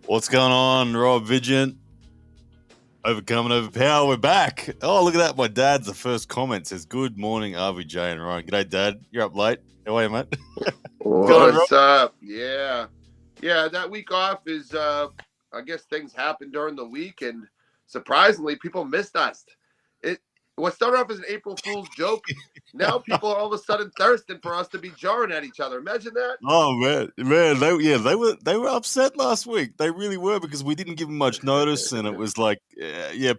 What's going on, Rob Vigeant? Overcoming Overpower, we're back. Oh, look at that. My dad's the first comment says, "Good morning, RVJ and Ryan." G'day, Dad. You're up late. How are you, mate? What's up? Yeah. That week off is, I guess things happened during the week, and surprisingly, people missed us. What started off as an April Fool's joke, now people are all of a sudden thirsting for us to be jarring at each other. Imagine that. Oh man, they were upset last week. They really were because we didn't give them much notice, and it was like,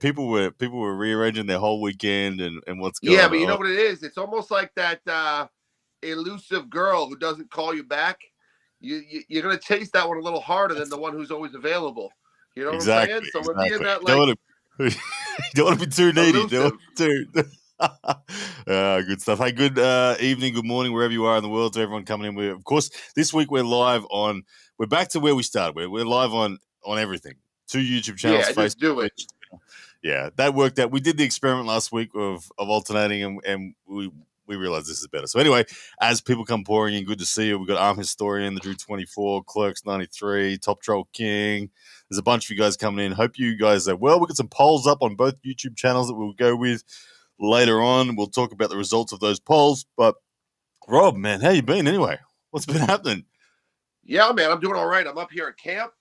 people were rearranging their whole weekend and what's going on. Yeah, but you know what it is? It's almost like that elusive girl who doesn't call you back. You're gonna chase that one a little harder than the one who's always available. You know what I'm saying? So we're being that like. You don't want to be too needy. Good stuff. Hey, good evening, good morning, wherever you are in the world, to everyone coming in. Of course, this week we're live on. We're back to where we started. We're live on everything. 2 YouTube channels. Yeah, just do it. Yeah, that worked out. We did the experiment last week of alternating, and we realized this is better. So anyway, as people come pouring in, good to see you. We've got Arm Historian, the Drew 24, Clerks 93, Top Troll King. There's a bunch of you guys coming in. Hope you guys are well. We've got some polls up on both YouTube channels that we'll go with later on. We'll talk about the results of those polls. But Rob, man, how you been anyway? What's been happening? Yeah, man, I'm doing all right. I'm up here at camp.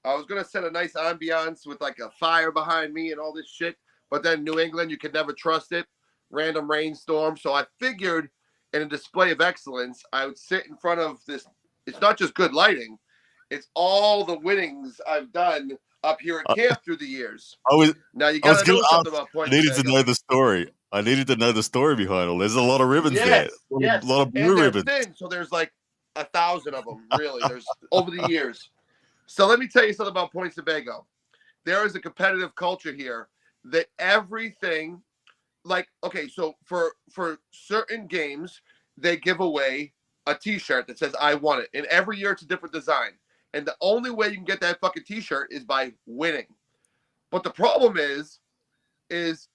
I was going to set a nice ambiance with like a fire behind me and all this shit. But then New England, you could never trust it. Random rainstorm. So I figured in a display of excellence, I would sit in front of this. It's not just good lighting. It's all the winnings I've done up here at camp through the years. Now you got to know something about points. I needed to know the story. I needed to know the story behind all. There's a lot of ribbons there. Yes. A lot of blue ribbons. Thin, so there's like 1,000 of them, really. There's over the years. So let me tell you something about Points Tobago. There is a competitive culture here that everything, like, okay, so for certain games, they give away a T-shirt that says "I won it," and every year it's a different design. And the only way you can get that fucking T-shirt is by winning. But the problem is there's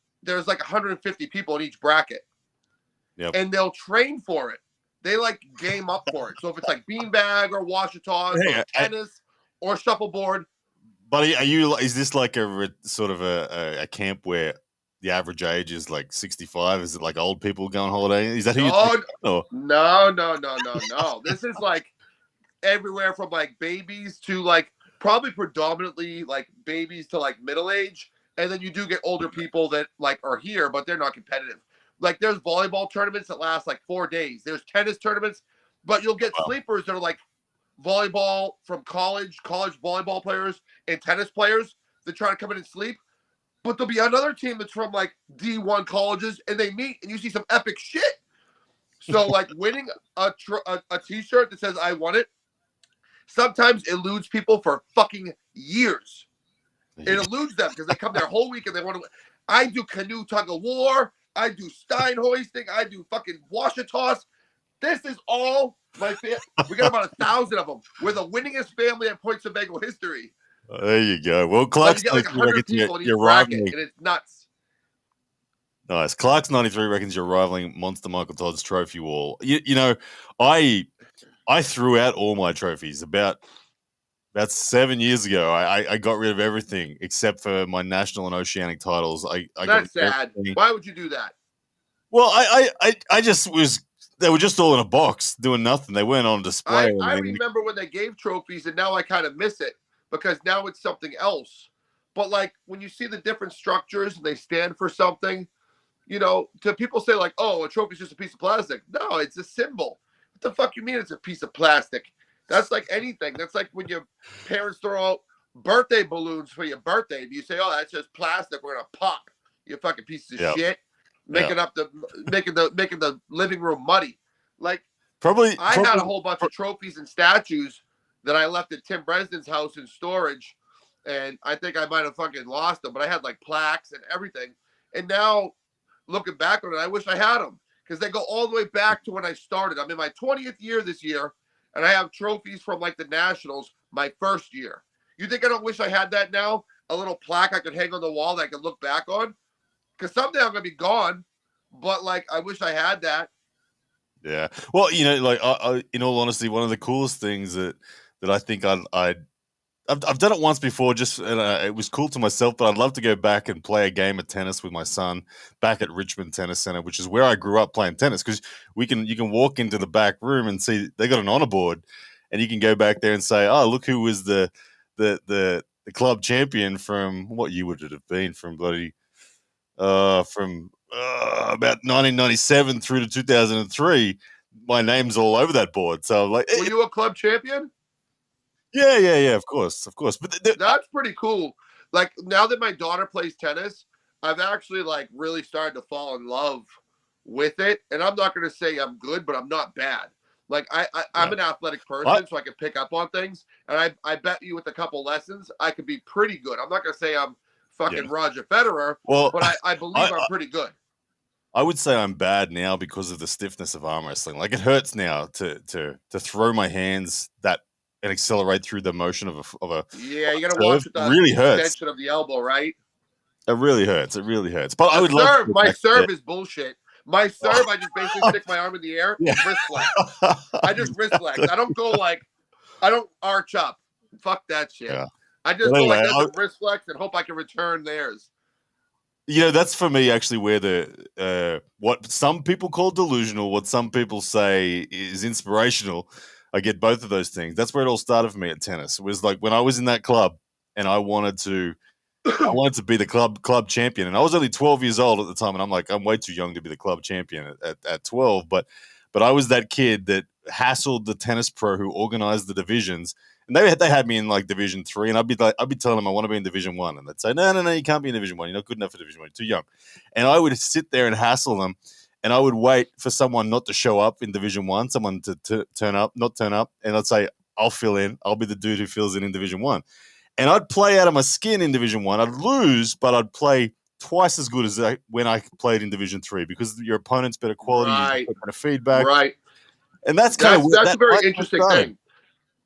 like 150 people in each bracket. Yep. And they'll train for it. They like game up for it. So if it's like beanbag or wash-a-toss or tennis or shuffleboard. Buddy, is this like a sort of a camp where the average age is like 65? Is it like old people going holiday? Is that who No. This is like everywhere from like babies to like probably predominantly like babies to like middle age, and then you do get older people that like are here but they're not competitive. Like there's volleyball tournaments that last like 4 days. There's tennis tournaments, but you'll get sleepers that are like volleyball from college volleyball players and tennis players that try to come in and sleep. But there'll be another team that's from like D1 colleges, and they meet and you see some epic shit. So like winning a T-shirt that says "I won it" sometimes eludes people for fucking years. It eludes them because they come their whole week and they want to. I do canoe tug of war. I do stein hoisting. I do fucking wash-a-toss. This is all my family. We got about 1,000 of them. We're the winningest family at Points Tobago history. There you go. Well, Clark's you get like 100 people in each bracket, and it's nuts. Nice. Clark's 93 reckons you're rivaling Monster Michael Todd's trophy wall. You know, I threw out all my trophies about 7 years ago. I got rid of everything except for my national and oceanic titles. That's sad. Why would you do that? Well, I just was. They were just all in a box doing nothing. They weren't on display. I remember when they gave trophies, and now I kind of miss it because now it's something else. But like when you see the different structures and they stand for something, you know, to people say like, "Oh, a trophy is just a piece of plastic." No, it's a symbol. What the fuck you mean it's a piece of plastic? That's like anything. That's like when your parents throw out birthday balloons for your birthday. Do you say, "Oh, that's just plastic. We're gonna pop"? You fucking pieces of shit. Making the living room muddy. Like I had a whole bunch of trophies and statues that I left at Tim Bresden's house in storage, and I think I might have fucking lost them. But I had like plaques and everything. And now looking back on it, I wish I had them because they go all the way back to when I started. I'm in my 20th year this year, and I have trophies from like the Nationals my first year. You think I don't wish I had that now? A little plaque I could hang on the wall that I could look back on? Because someday I'm going to be gone, but, like, I wish I had that. Yeah. Well, you know, like, I, in all honesty, one of the coolest things that I think I'd I've done it once before, just it was cool to myself. But I'd love to go back and play a game of tennis with my son back at Richmond Tennis Center, which is where I grew up playing tennis. Because you can walk into the back room and see they got an honor board, and you can go back there and say, "Oh, look who was the club champion from what year would it have been from bloody from about 1997 through to 2003." My name's all over that board. So like, were you a club champion? Yeah, of course. But that's pretty cool. Like now that my daughter plays tennis, I've actually like really started to fall in love with it. And I'm not going to say I'm good, but I'm not bad. Like I'm an athletic person, so I can pick up on things. And I bet you with a couple lessons, I could be pretty good. I'm not going to say I'm fucking Roger Federer, but I believe I'm pretty good. I would say I'm bad now because of the stiffness of arm wrestling. Like it hurts now to throw my hands that and accelerate through the motion of a yeah. You got to watch the really hurts. Extension of the elbow, right? It really hurts. But I would love my serve is bullshit. My serve, I just basically stick my arm in the air and wrist flex. I just wrist flex. I don't go like I don't arch up. Fuck that shit. Yeah. I just go like this and wrist flex and hope I can return theirs. You know, that's for me actually where the what some people call delusional, what some people say is inspirational. I get both of those things. That's where it all started for me at tennis. It was like when I was in that club and I wanted to be the club champion. And I was only 12 years old at the time. And I'm like, I'm way too young to be the club champion at 12. But I was that kid that hassled the tennis pro who organized the divisions. And they had me in like Division 3, and I'd be telling them I want to be in Division 1, and they'd say, no, you can't be in Division 1. You're not good enough for Division 1. You're too young. And I would sit there and hassle them, and I would wait for someone not to show up in Division 1, someone to not turn up, and I'd say, I'll fill in. I'll be the dude who fills in Division 1. And I'd play out of my skin in Division 1. I'd lose, but I'd play twice as good as when I played in Division 3 because your opponent's better quality, you get better feedback. Right. And that's a very interesting thing.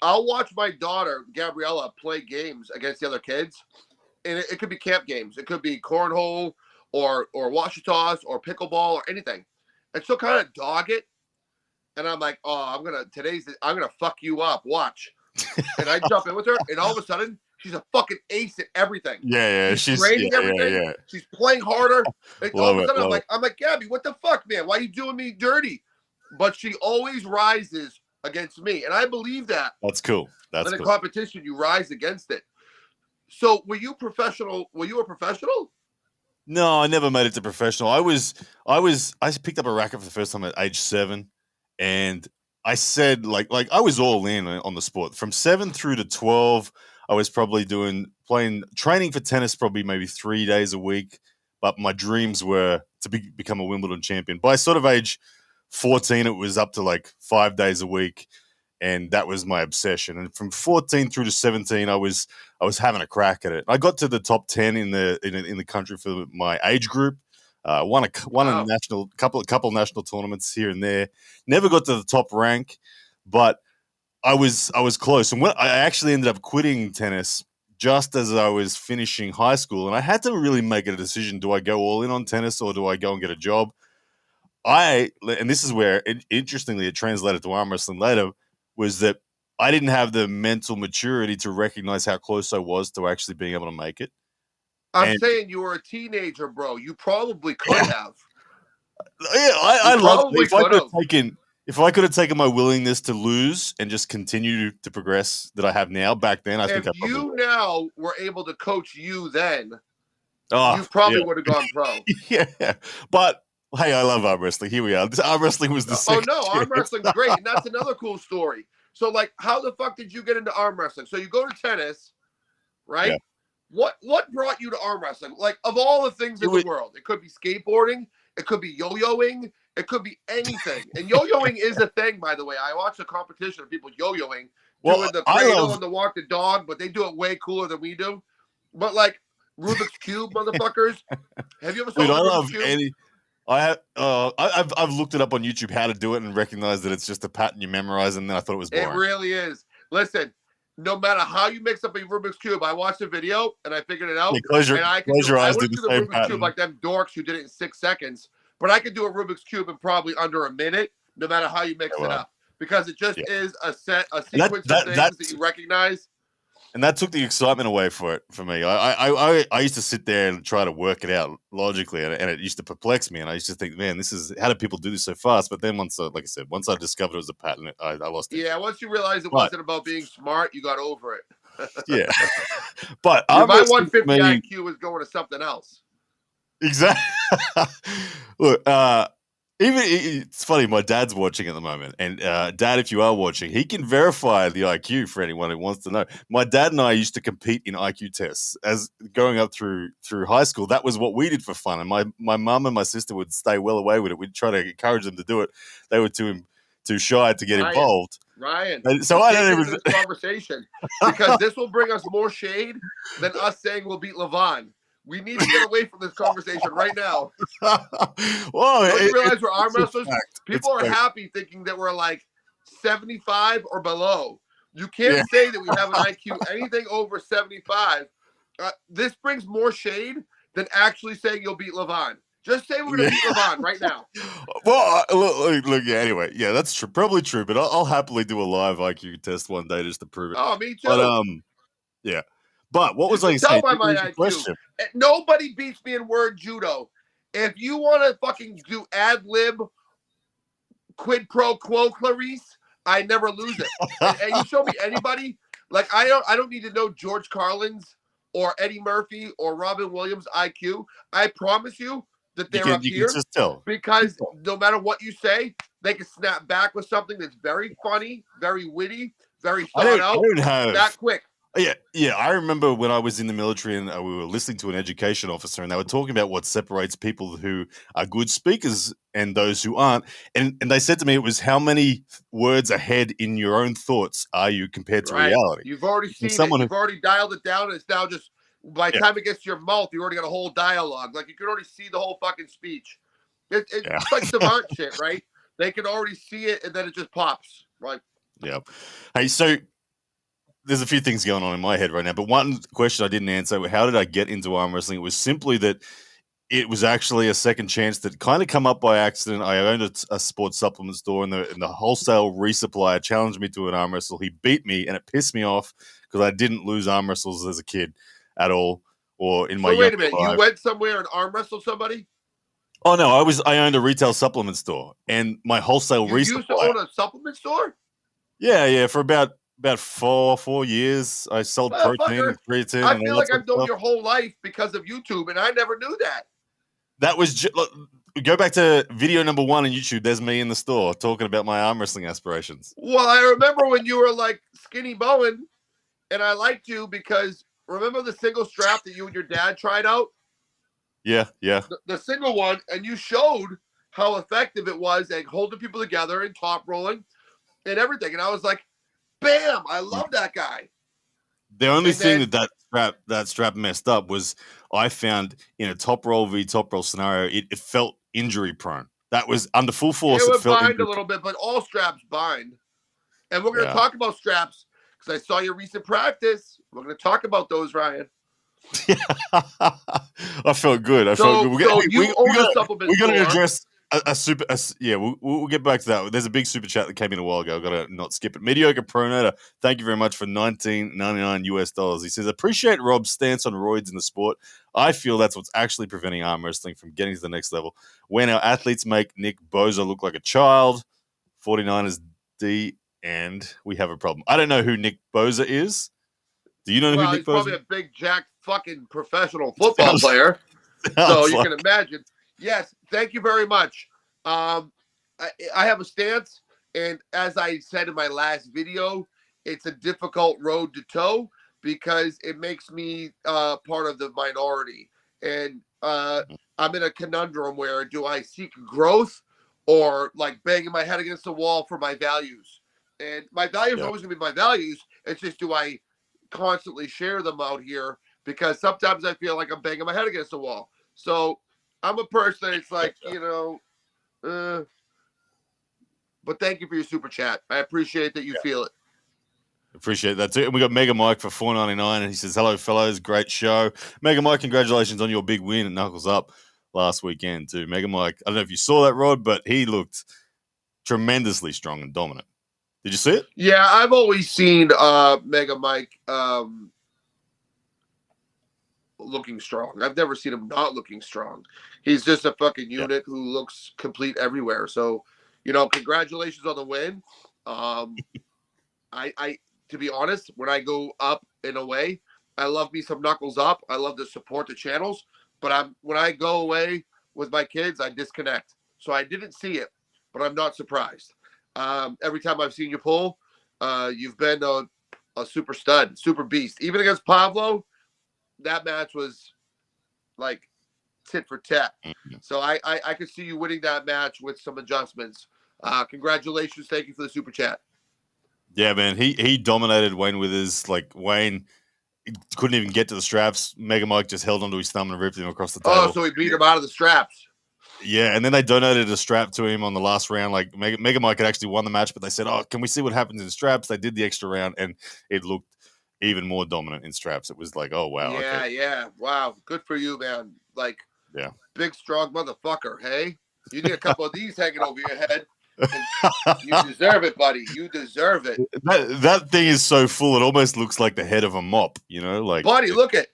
I'll watch my daughter, Gabriella, play games against the other kids. And it could be camp games. It could be cornhole or washi toss or pickleball or anything. And she'll kind of dog it. And I'm like, oh, I'm going to fuck you up. Watch. And I jump in with her. And all of a sudden, she's a fucking ace at everything. Yeah. She's grading everything. Yeah. She's playing harder. And all of a sudden, I'm like, Gabby, what the fuck, man? Why are you doing me dirty? But she always rises against me, and I believe that. That's cool. In a competition, you rise against it. So, were you professional? Were you a professional? No, I never made it to professional. I picked up a racket for the first time at age 7, and I said like I was all in on the sport from 7 through to 12. I was probably training for tennis probably maybe 3 days a week, but my dreams were to become a Wimbledon champion. By sort of age 14, it was up to like 5 days a week, and that was my obsession. And from 14 through to 17, I was having a crack at it. I got to the top 10 in the country for my age group. Won a national couple national tournaments here and there. Never got to the top rank, but I was close. And when I actually ended up quitting tennis just as I was finishing high school, and I had to really make a decision: do I go all in on tennis or do I go and get a job? And this is where, interestingly, it translated to arm wrestling later, was that I didn't have the mental maturity to recognize how close I was to actually being able to make it. I'm saying you were a teenager, bro. You probably could have. Yeah, I love it. If I could have taken my willingness to lose and just continue to progress that I have now back then, I think I probably would. Now were able to coach you then, you probably would have gone pro. Yeah, but hey, I love arm wrestling. Here we are. Arm wrestling was the second. Oh, no, arm wrestling's great. And that's another cool story. So, like, how the fuck did you get into arm wrestling? So you go to tennis, right? Yeah. What brought you to arm wrestling? Like, of all the things in the world, it could be skateboarding, it could be yo-yoing, it could be anything. And yo-yoing is a thing, by the way. I watched a competition of people yo-yoing, doing the cradle and the walk the dog, but they do it way cooler than we do. But, like, Rubik's Cube, motherfuckers. Have you ever seen Rubik's Cube? I've looked it up on YouTube how to do it and recognized that it's just a pattern you memorize, and then I thought it was boring. It really is. Listen, no matter how you mix up a Rubik's Cube, I watched a video and I figured it out. Yeah, close your eyes. Do the same Rubik's Cube like them dorks who did it in 6 seconds, but I could do a Rubik's Cube in probably under a minute, no matter how you mix it up, because it just is a sequence of things that you recognize. And that took the excitement away for me. I used to sit there and try to work it out logically, and it used to perplex me. And I used to think, man, this is how do people do this so fast? But then like I said, once I discovered it was a pattern, I lost it. Yeah, once you realize it wasn't about being smart, you got over it. Yeah, but my arm wrestling 150 for me, IQ was going to something else. exactly. Look, even it's funny. My dad's watching at the moment, and Dad, if you are watching, he can verify the IQ for anyone who wants to know. My dad and I used to compete in IQ tests as growing up through high school. That was what we did for fun, and my mum and my sister would stay well away with it. We'd try to encourage them to do it. They were too shy to get involved. Ryan, so I don't even this conversation because this will bring us more shade than us saying we'll beat Levon. We need to get away from this conversation right now. Well, don't you realize we're arm wrestlers? People are fact. happy thinking that we're like 75 or below. You can't say that we have an IQ anything over 75. This brings more shade than actually saying you'll beat Levon. Just say we're going to beat Levon right now. Well, look, yeah, anyway, yeah, that's true, probably true, but I'll happily do a live IQ test one day just to prove it. Oh, me too. But, yeah. But what was I saying? Tell my IQ. Nobody beats me in word judo. If you want to fucking do ad lib, quid pro quo, Clarice, I never lose it. and you show me anybody, like I don't need to know George Carlin's or Eddie Murphy or Robin Williams IQ. I promise you that they're up here just tell. Because no matter what you say, they can snap back with something that's very funny, very witty, very thought out. That quick. Yeah. I remember when I was in the military and we were listening to an education officer, and they were talking about what separates people who are good speakers and those who aren't. And they said to me, it was how many words ahead in your own thoughts are you compared to reality? You've already seen it. You've already dialed it down, and it's now just by the time it gets to your mouth, you already got a whole dialogue. Like you can already see the whole fucking speech. It's like savant shit, right? They can already see it, and then it just pops. Right? Yeah. Hey, so there's a few things going on in my head right now, but one question I didn't answer: how did I get into arm wrestling? It was simply that it was actually a second chance that kind of come up by accident. I owned a sports supplement store, and the wholesale resupplier challenged me to an arm wrestle. He beat me, and it pissed me off because I didn't lose arm wrestles as a kid at all, or in my. So wait a minute, you went somewhere and arm wrestled somebody? Oh no, I owned a retail supplement store, and my wholesale resupplier. You used to own a supplement store? Yeah, for about 4 years. I sold protein and creatine. I feel like I've known your whole life because of YouTube, and I never knew that. That was go back to video number 1 on YouTube. There's me in the store talking about my arm wrestling aspirations. Well, I remember when you were like skinny Bowen, and I liked you because remember the single strap that you and your dad tried out? Yeah. The single one, and you showed how effective it was at holding people together and top rolling and everything. And I was like, bam, I love that guy. The only thing that strap messed up was I found in a top roll v top roll scenario, it felt injury prone. That was under full force. It would bind a little bit, but all straps bind. And we're going to talk about straps because I saw your recent practice. We're going to talk about those, Ryan. I felt good. We're going to address a super. We'll get back to that. There's a big super chat that came in a while ago. I've got to not skip it. Mediocre Pronator, thank you very much for $19.99 US. He says, appreciate Rob's stance on roids in the sport. I feel that's what's actually preventing arm wrestling from getting to the next level. When our athletes make Nick Boza look like a child, 49ers D, and we have a problem. I don't know who Nick Boza is. Do you know who Nick Boza is? He's probably a big jack fucking professional football player. So you can imagine. Yes, thank you very much. I have a stance, and as I said in my last video, it's a difficult road to toe because it makes me part of the minority. And I'm in a conundrum where do I seek growth or like banging my head against the wall for my values? And my values are always going to be my values. It's just do I constantly share them out here because sometimes I feel like I'm banging my head against the wall. So I'm a person that's like, but thank you for your super chat. I appreciate that you feel it. Appreciate that too. And we got Mega Mike for $4.99, and he says, hello, fellows. Great show. Mega Mike, congratulations on your big win at Knuckles Up last weekend too. Mega Mike, I don't know if you saw that, Rod, but he looked tremendously strong and dominant. Did you see it? Yeah, I've always seen Mega Mike looking strong. I've never seen him not looking strong. He's just a fucking unit who looks complete everywhere. So, congratulations on the win. I to be honest, when I go up in a way, I love me some knuckles up. I love to support the channels, but when I go away with my kids, I disconnect. So I didn't see it, but I'm not surprised. Every time I've seen you pull, you've been a super stud, super beast. Even against Pablo, that match was like tit for tat. So I could see you winning that match with some adjustments. Congratulations. Thank you for the super chat. Yeah, man. He dominated Wayne Withers. Like, Wayne couldn't even get to the straps. Mega Mike just held onto his thumb and ripped him across the table. Oh, so he beat him out of the straps. Yeah, and then they donated a strap to him on the last round. Like, Mega Mike had actually won the match, but they said, "Oh, can we see what happens in straps?" They did the extra round, and it looked even more dominant in straps. It was like, oh wow, yeah, okay. Yeah, wow, good for you, man. Like, yeah, big strong motherfucker. Hey, you need a couple of these hanging over your head. You deserve it, buddy. You deserve it. That thing is so full; it almost looks like the head of a mop. Like, buddy, look at.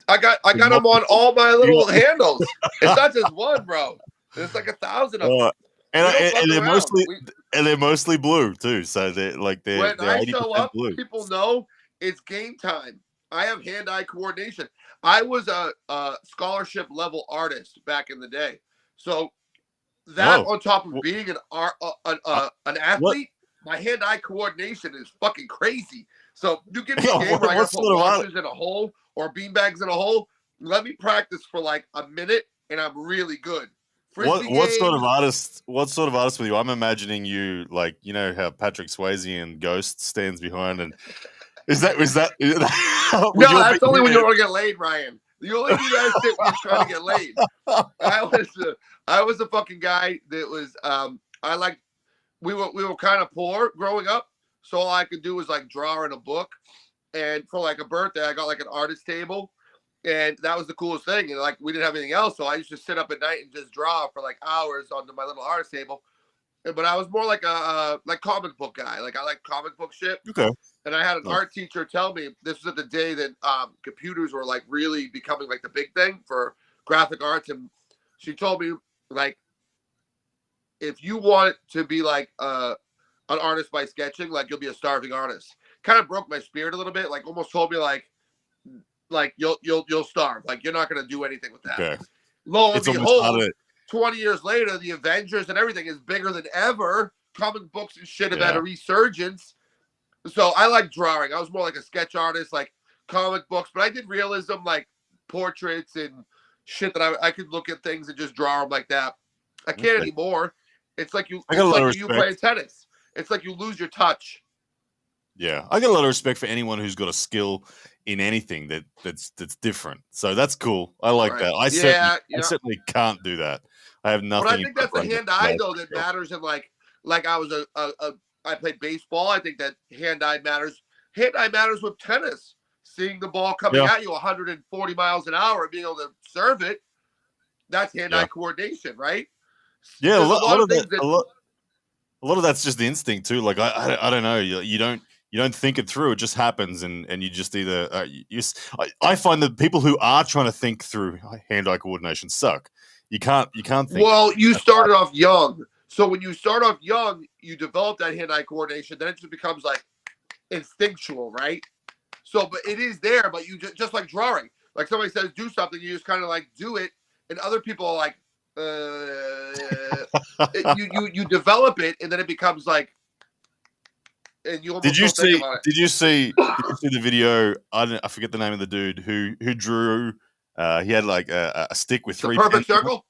I got them on all my little handles. It's not just one, bro. There's like 1,000 of them. And they're mostly blue too. So they're when I show up, blue. People know it's game time. I have hand-eye coordination. I was a scholarship level artist back in the day, so that on top of being an athlete, my hand-eye coordination is fucking crazy. So you give me a game where I got to put watches in a hole or beanbags in a hole. Let me practice for like a minute, and I'm really good. What sort of artist with you? I'm imagining you like, how Patrick Swayze in Ghost stands behind, and is that no, that's only when you want to get laid, Ryan. You only do that shit when you're trying to get laid. I was a fucking guy that was we were kind of poor growing up, so all I could do was like draw in a book, and for like a birthday I got like an artist table. And that was the coolest thing. And like, we didn't have anything else. So I used to sit up at night and just draw for like hours onto my little artist table. But I was more like a comic book guy. Like, I like comic book shit. Okay. And I had an art teacher tell me, this was at the day that computers were like really becoming like the big thing for graphic arts. And she told me, like, if you want to be like an artist by sketching, like, you'll be a starving artist. Kind of broke my spirit a little bit. Like, almost told me like you'll starve. Like, you're not going to do anything with that. Okay. Lo and behold, 20 years later, the Avengers and everything is bigger than ever. Comic books and shit have had a resurgence. So I like drawing. I was more like a sketch artist, like comic books, but I did realism, like portraits and shit that I could look at things and just draw them like that. I can't anymore. It's like you playing tennis. It's like you lose your touch. Yeah, I got a lot of respect for anyone who's got a skill in anything that's different. So that's cool. I like that. I certainly can't do that. I have nothing. But I think that's the hand-eye though that matters. And like I was I played baseball. I think that hand-eye matters. Hand-eye matters with tennis. Seeing the ball coming at you 140 miles an hour and being able to serve it, that's hand-eye coordination, right? Yeah, a lot of that's just the instinct too. Like I don't know. You don't think it through. It just happens, and you just either I find that people who are trying to think through hand-eye coordination suck. You can't think. Well, you started off young, so when you start off young, you develop that hand-eye coordination. Then it just becomes like instinctual, right? So, but it is there. But you just like drawing. Like somebody says, do something, you just kind of like do it, and other people are like, you develop it, and then it becomes like. And you did you see the video? I forget the name of the dude who drew. He had like a stick with three. Perfect circle.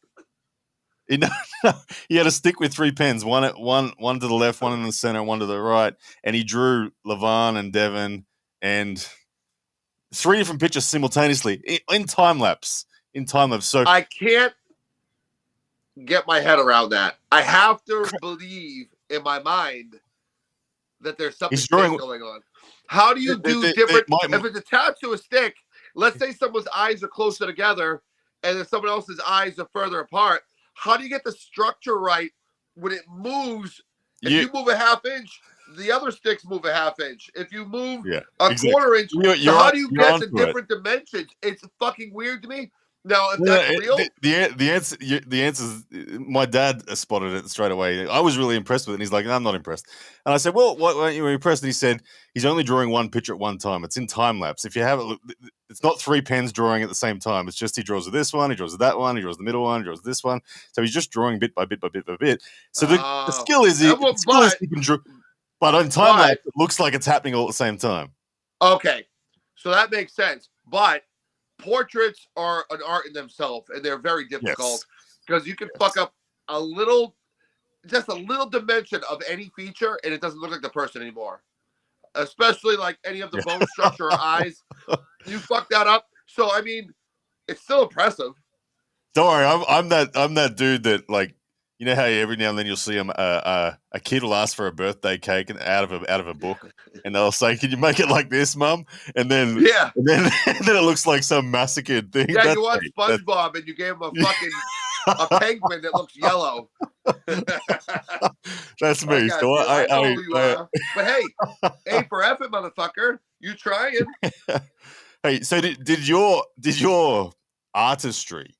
He had a stick with 3 pens. One to the left, one in the center, one to the right, and he drew LeVan and Devin and 3 different pictures simultaneously in time lapse. So I can't get my head around that. I have to believe in my mind that there's something going on. How do you do different? If it's attached to a stick, let's say someone's eyes are closer together and then someone else's eyes are further apart. How do you get the structure right when it moves If you move a half inch, the other sticks move a half inch. If you move a quarter inch, so how do you get the different dimensions? It's fucking weird to me. Now, if that's real, the answer is my dad spotted it straight away. I was really impressed with it, and he's like, "No, I'm not impressed." And I said, "Well, why aren't you impressed?" And he said, "He's only drawing one picture at one time. It's in time lapse. If you have it, it's not three pens drawing at the same time. It's just he draws with this one, he draws with that one, he draws the middle one, he draws this one. So he's just drawing bit by bit by bit by bit. So the skill is he can draw, but on time lapse, it looks like it's happening all at the same time." Okay, so that makes sense, but portraits are an art in themselves, and they're very difficult because you can fuck up just a little dimension of any feature, and it doesn't look like the person anymore. Especially like any of the bone structure or eyes, you fuck that up. So I mean, it's still impressive. Don't worry, I'm that dude that, like, you know how every now and then you'll see a kid will ask for a birthday cake and out of a book, and they'll say, "Can you make it like this, Mum?" And then then it looks like some massacred thing. Yeah, you want SpongeBob and you gave him a fucking a penguin that looks yellow. That's me. So I know who you are. But hey, A for effort, motherfucker. You trying? Hey, so did your artistry,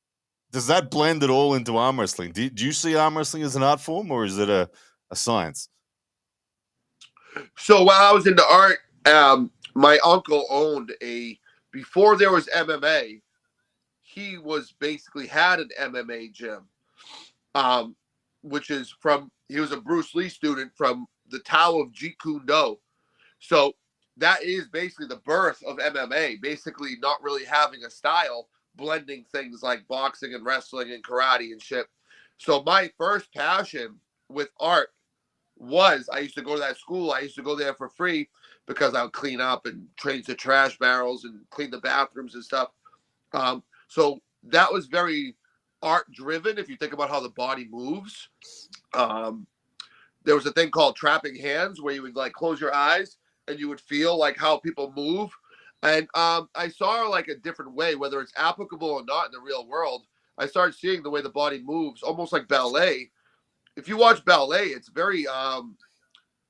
does that blend it all into arm wrestling? Do you see arm wrestling as an art form, or is it a science? So while I was into art, my uncle owned before there was MMA, he was basically had an MMA gym, which is he was a Bruce Lee student from the Tao of Jeet Kune Do. So that is basically the birth of MMA, basically not really having a style, blending things like boxing and wrestling and karate and shit. So my first passion with art was, I used to go to that school. I used to go there for free because I would clean up and change the trash barrels and clean the bathrooms and stuff. So that was very art driven. If you think about how the body moves, there was a thing called trapping hands where you would like close your eyes and you would feel like how people move. And I saw like a different way, whether it's applicable or not in the real world. I started seeing the way the body moves, almost like ballet. If you watch ballet, it's very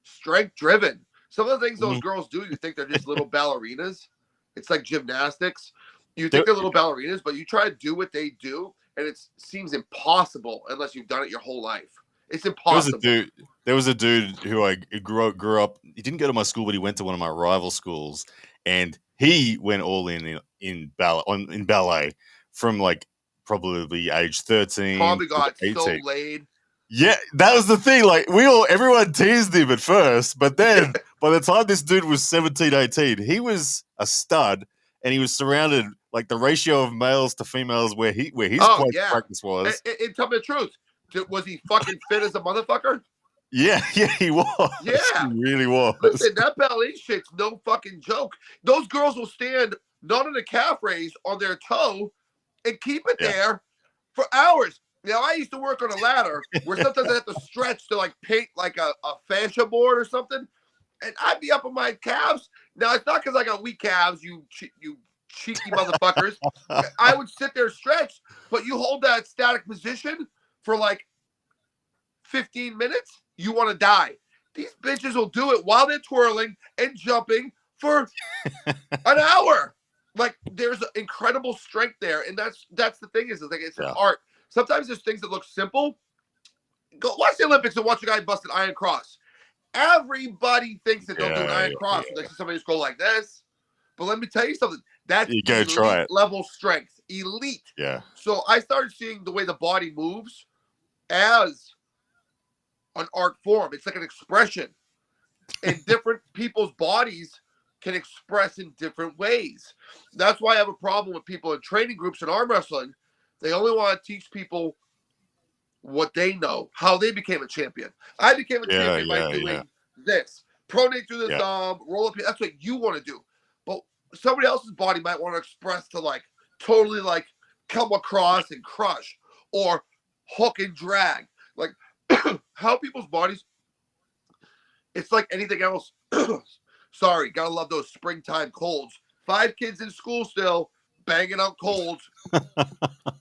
strength driven. Some of the things those girls do, you think they're just little ballerinas. It's like gymnastics. You think they're little ballerinas, but you try to do what they do, and it seems impossible unless you've done it your whole life. It's impossible. There was a dude who I grew up. He didn't go to my school, but he went to one of my rival schools, and he went all in ballet from like probably age 13. Probably got 18. so laid. Yeah, that was the thing. Like everyone teased him at first, but then by the time this dude was 17, 18, he was a stud, and he was surrounded, like, the ratio of males to females where his practice was. And tell me the truth. Was he fucking fit as a motherfucker? Yeah, he was. Yeah. He really was. Listen, that ballet shit's no fucking joke. Those girls will stand not in a calf raise on their toe and keep it there for hours. Now, I used to work on a ladder where sometimes I have to stretch to like paint like a fascia board or something, and I'd be up on my calves. Now, it's not because I got weak calves, you cheeky motherfuckers. I would sit there stretch, but you hold that static position for like 15 minutes, you want to die. These bitches will do it while they're twirling and jumping for an hour. Like, there's incredible strength there, and that's the thing is like it's an art. Sometimes there's things that look simple. Go watch the Olympics and watch a guy bust an iron cross. Everybody thinks that they'll do an iron cross. They see somebody just go like this. But let me tell you something. That's elite level strength. Elite. Yeah. So I started seeing the way the body moves as an art form. It's like an expression. And different people's bodies can express in different ways. That's why I have a problem with people in training groups in arm wrestling. They only want to teach people what they know, how they became a champion. I became a champion by doing this. Pronate through the thumb, roll up. That's what you want to do. But somebody else's body might want to express to like totally like come across and crush or hook and drag. Like how people's bodies, it's like anything else. Sorry, gotta love those springtime colds. 5 kids in school still banging out colds.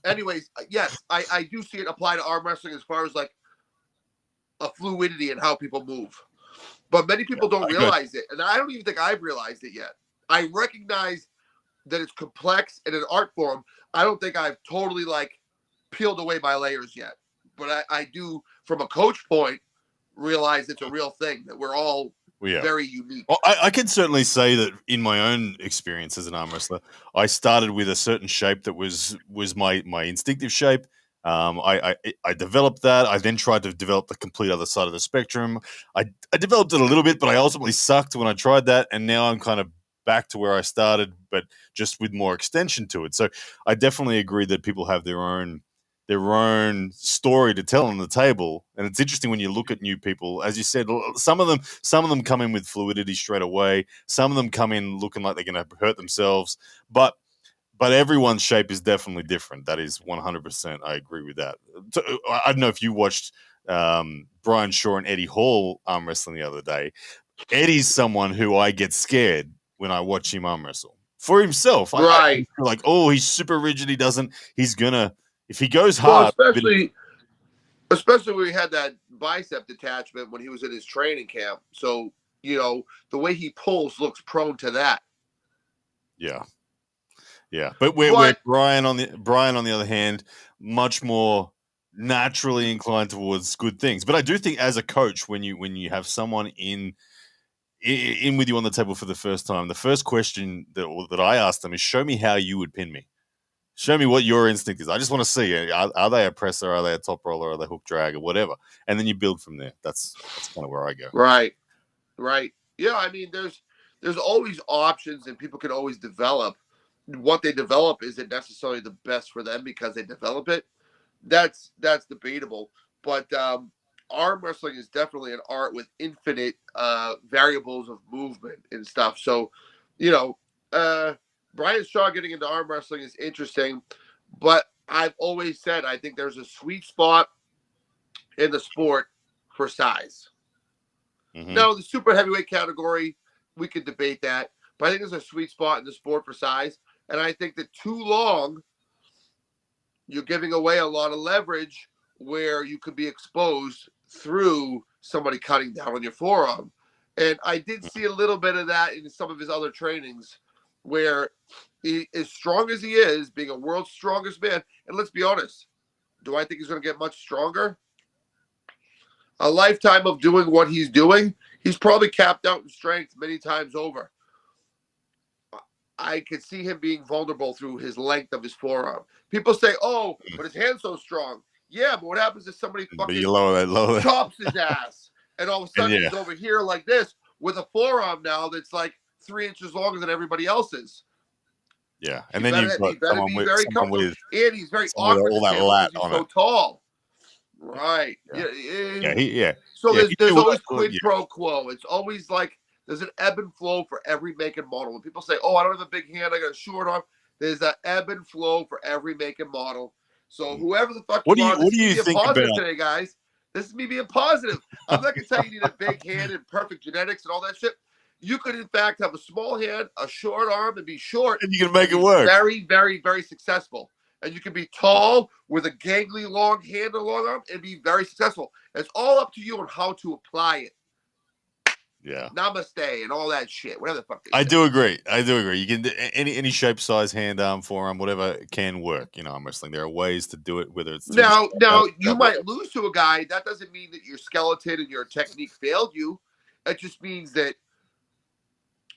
Anyways, yes, I do see it apply to arm wrestling as far as like a fluidity in how people move. But many people don't realize it, and I don't even think I've realized it yet. I recognize that it's complex and an art form. I don't think I've totally like peeled away my layers yet, but I do, from a coach point, realize it's a real thing, that we're all very unique. Well, I can certainly say that in my own experience as an arm wrestler, I started with a certain shape that was my instinctive shape. I developed that. I then tried to develop the complete other side of the spectrum. I developed it a little bit, but I ultimately sucked when I tried that, and now I'm kind of back to where I started, but just with more extension to it. So I definitely agree that people have their own story to tell on the table, and it's interesting when you look at new people. As you said, some of them come in with fluidity straight away. Some of them come in looking like they're going to hurt themselves, but everyone's shape is definitely different. That is 100%. I agree with that. I don't know if you watched Brian Shaw and Eddie Hall arm wrestling the other day. Eddie's someone who I get scared when I watch him arm wrestle for himself. Right. I feel like, oh, he's super rigid. He's gonna, if he goes hard. Well, especially when he had that bicep detachment when he was in his training camp. So, the way he pulls looks prone to that. Yeah. Yeah. But we're Brian on the other hand, much more naturally inclined towards good things. But I do think as a coach, when you have someone in with you on the table for the first time, the first question that I ask them is, show me how you would pin me. Show me what your instinct is. I just want to see, are they a presser, are they a top roller, are they hook drag, or whatever, and then you build from there. That's kind of where I go. Right. Yeah, I mean, there's always options, and people can always develop. What they develop isn't necessarily the best for them because they develop it. That's debatable, but arm wrestling is definitely an art with infinite variables of movement and stuff. So, Brian Shaw getting into arm wrestling is interesting, but I've always said I think there's a sweet spot in the sport for size. Mm-hmm. Now, the super heavyweight category, we could debate that, but I think there's a sweet spot in the sport for size, and I think that too long, you're giving away a lot of leverage where you could be exposed through somebody cutting down on your forearm. And I did see a little bit of that in some of his other trainings where he, as strong as he is, being a world's strongest man, and let's be honest, do I think he's going to get much stronger? A lifetime of doing what he's doing, he's probably capped out in strength many times over. I could see him being vulnerable through his length of his forearm. People say, oh, but his hand's so strong. Yeah, but what happens if somebody fucking chops his ass and all of a sudden he's over here like this with a forearm now that's like 3 inches longer than everybody else's. Yeah, and then you've got someone be very comfortable, and he's very awkward. All that lat on so tall. Right. Yeah. So there's always quid pro quo. It's always like there's an ebb and flow for every make and model. When people say, oh, I don't have a big hand, I got a short arm, there's an ebb and flow for every make and model. So whoever the fuck what do you think about today, guys? This is me being positive. I'm not going to tell you need a big hand and perfect genetics and all that shit. You could, in fact, have a small hand, a short arm, and be short. And you can make it work. Very, very, very successful. And you can be tall with a gangly long hand and long arm and be very successful. It's all up to you on how to apply it. Yeah. Namaste and all that shit. Whatever the fuck. I do agree. You can any shape, size, hand, arm, forearm, whatever can work. Arm wrestling. There are ways to do it. Whether it's now you might lose to a guy. That doesn't mean that your skeleton and your technique failed you. It just means that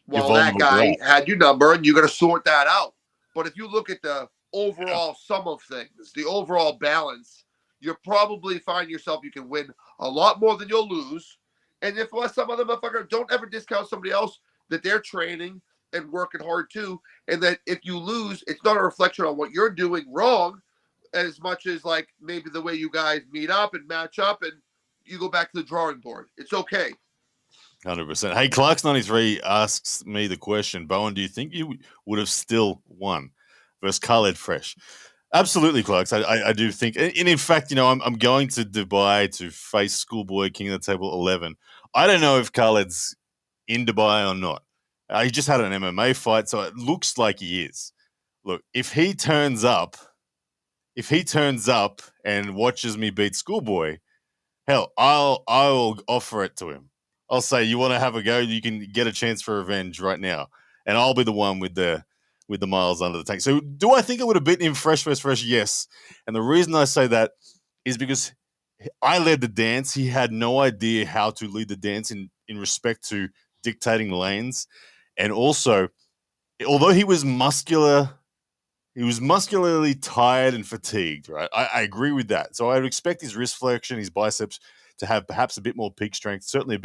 that guy had your number and you're going to sort that out. But if you look at the overall sum of things, the overall balance, you'll probably find yourself you can win a lot more than you'll lose. And if some other motherfucker, don't ever discount somebody else that they're training and working hard too. And that if you lose, it's not a reflection on what you're doing wrong as much as like maybe the way you guys meet up and match up and you go back to the drawing board. It's okay. 100%. Hey, Clarks93 asks me the question, Bowen, do you think you would have still won versus Khaled Fresh? Absolutely, Clarks. I do think, and in fact, I'm going to Dubai to face Schoolboy King of the Table 11. I don't know if Khaled's in Dubai or not. He just had an MMA fight, so it looks like he is. Look, if he turns up and watches me beat Schoolboy, Hell, I'll offer it to him. I'll say, you want to have a go? You can get a chance for revenge right now, and I'll be the one with the miles under the tank. So, do I think I would have beaten him fresh versus fresh? Yes, and the reason I say that is because I led the dance. He had no idea how to lead the dance in respect to dictating lanes, and also, although he was muscular. He was muscularly tired and fatigued, right? I agree with that. So I would expect his wrist flexion, his biceps to have perhaps a bit more peak strength, certainly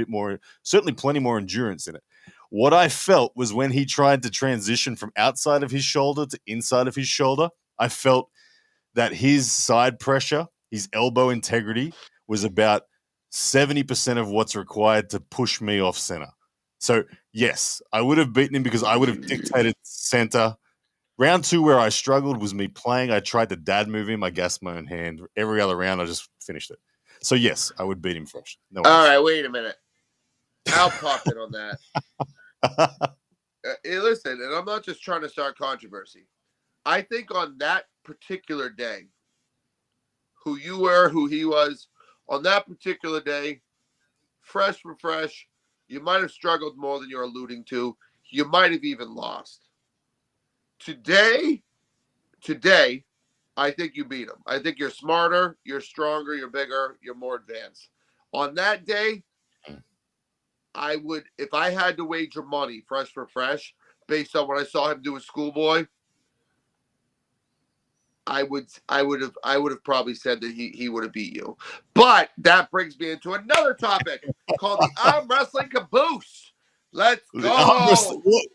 plenty more endurance in it. What I felt was when he tried to transition from outside of his shoulder to inside of his shoulder, I felt that his side pressure, his elbow integrity was about 70% of what's required to push me off center. So, yes, I would have beaten him because I would have dictated center. Round 2, where I struggled, was me playing. I tried to dad move him. I gassed my own hand. Every other round, I just finished it. So, yes, I would beat him fresh. No All right, wait a minute. I'll pop in on that. Listen, and I'm not just trying to start controversy. I think on that particular day, who you were, who he was, on that particular day, fresh for fresh, you might have struggled more than you're alluding to. You might have even lost. Today, I think you beat him. I think you're smarter, you're stronger, you're bigger, you're more advanced. On that day, I would, if I had to wager money, fresh for fresh, based on what I saw him do with Schoolboy, I would have probably said that he would have beat you. But that brings me into another topic called the arm wrestling caboose. Let's go.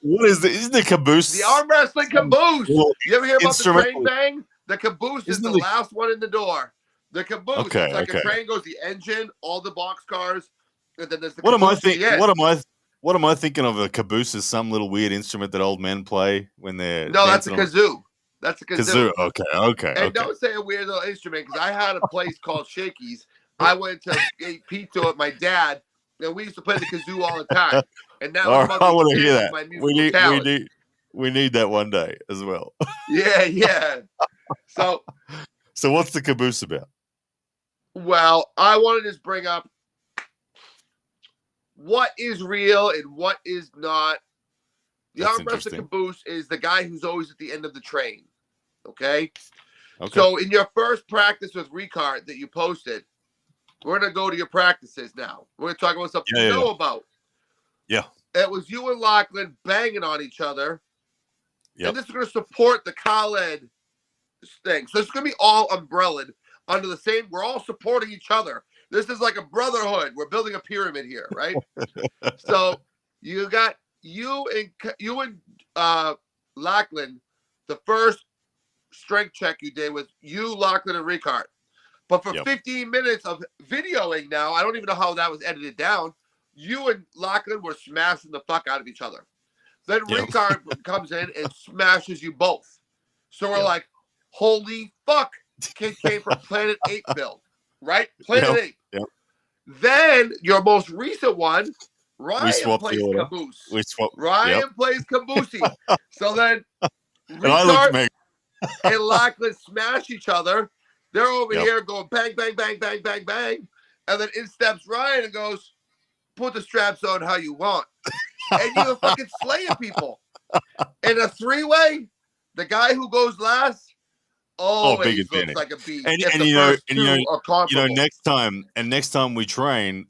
What is it? Isn't the caboose? The arm wrestling caboose. You ever hear about the train bang? The caboose is the last one in the door. The caboose. Okay, it's like a train goes the engine, all the box cars, and then there's the What am I caboose at thinking? the end. What am I thinking of? A caboose is some little weird instrument that old men play when they're No, that's a kazoo. That's a kazoo. Okay. And don't say a weird little instrument, because I had a place called Shakey's. I went to eat pizza with my dad, and we used to play the kazoo all the time. And now I want to hear that. We need that one day as well. Yeah. So what's the caboose about? Well, I want to just bring up what is real and what is not. The arm wrestling caboose is the guy who's always at the end of the train. Okay. So in your first practice with Ricard that you posted, we're going to go to your practices now. We're going to talk about something you know about. Yeah. It was you and Lachlan banging on each other. Yep. And this is going to support the Khaled thing. So it's going to be all umbrellaed under the same. We're all supporting each other. This is like a brotherhood. We're building a pyramid here, right? So you got you and Lachlan, the first strength check you did with you, Lachlan, and Ricard. But for 15 minutes of videoing now, I don't even know how that was edited down. You and Lachlan were smashing the fuck out of each other. Then Ricard comes in and smashes you both. So we're like, holy fuck. Kid came from Planet 8 build, right? Planet 8. Yep. Then your most recent one, Ryan plays caboose. Ryan plays caboose. So then Ricard and Lachlan smash each other. They're over here going bang, bang, bang, bang, bang, bang. And then in steps Ryan and goes, put the straps on how you want. And you're fucking slaying people. In a three-way, the guy who goes last always looks like a beast. And next time we train,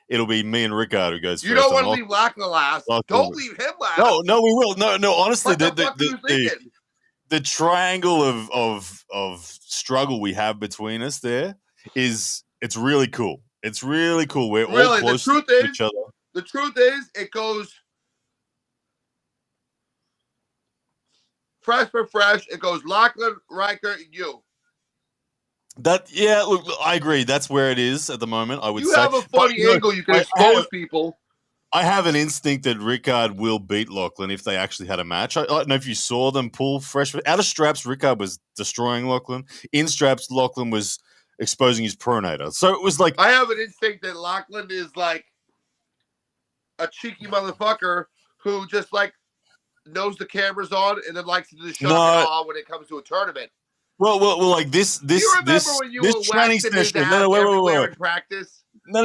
it'll be me and Ricard who goes first. You don't want to leave Lachlan last. Don't leave him last. No, we will. No, honestly, the triangle of struggle we have between us there it's really cool. It's really cool. We're all close to each other. The truth is, it goes fresh for fresh. It goes Lachlan, Riker, and you. Look, I agree. That's where it is at the moment. I would say. You have a funny angle. You can expose people. I have an instinct that Ricard will beat Lachlan if they actually had a match. I don't know if you saw them pull fresh out of straps. Ricard was destroying Lachlan. In straps, Lachlan was exposing his pronator. So it was like I have an instinct that Lachlan is like a cheeky motherfucker who just like knows the camera's on and then likes to do the shot on when it comes to a tournament. Well, like this Do you remember when you were training waxing his session. ass No, everywhere in practice? No,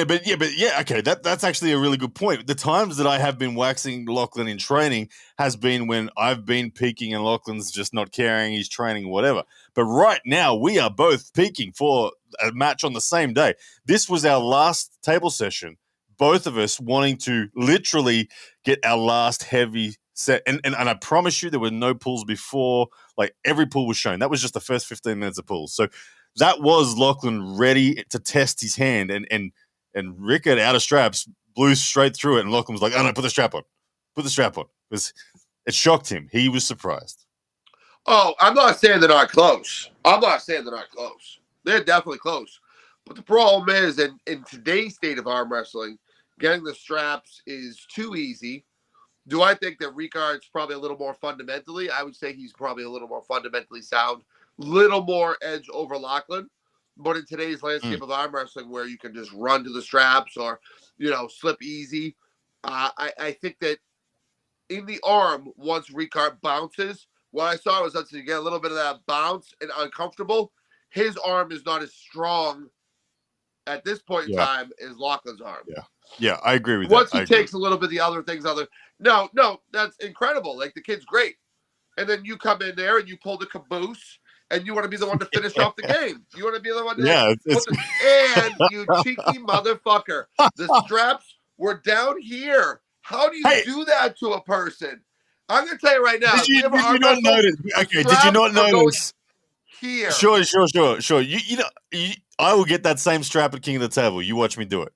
but okay. That's actually a really good point. The times that I have been waxing Lachlan in training has been when I've been peaking and Lachlan's just not caring. He's training, whatever. But right now, we are both peaking for a match on the same day. This was our last table session. Both of us wanting to literally get our last heavy set. And I promise you, there were no pulls before. Like, every pull was shown. That was just the first 15 minutes of pulls. So that was Lachlan ready to test his hand, and Rickard out of straps blew straight through it, and Lachlan was like, "Oh no, put the strap on," because it shocked him. He was surprised. Oh, I'm not saying they're not close. They're definitely close. But the problem is, in today's state of arm wrestling, getting the straps is too easy. Do I think that Ricard's probably a little more fundamentally? I would say he's probably a little more fundamentally sound. Little more edge over Lachlan, but in today's landscape of arm wrestling, where you can just run to the straps or, slip easy, I think that in the arm, once Ricard bounces, what I saw was that you get a little bit of that bounce and uncomfortable. His arm is not as strong at this point in time as Lachlan's arm. Yeah, I agree with once that. Once he takes a little bit of the other things, no, that's incredible. Like, the kid's great, and then you come in there and you pull the caboose. And you want to be the one to finish off the game. You want to be the one to and you cheeky motherfucker. The straps were down here. How do you do that to a person? I'm going to tell you right now. Did you not notice? Okay, did you not notice? Here. Sure. I will get that same strap at King of the Table. You watch me do it.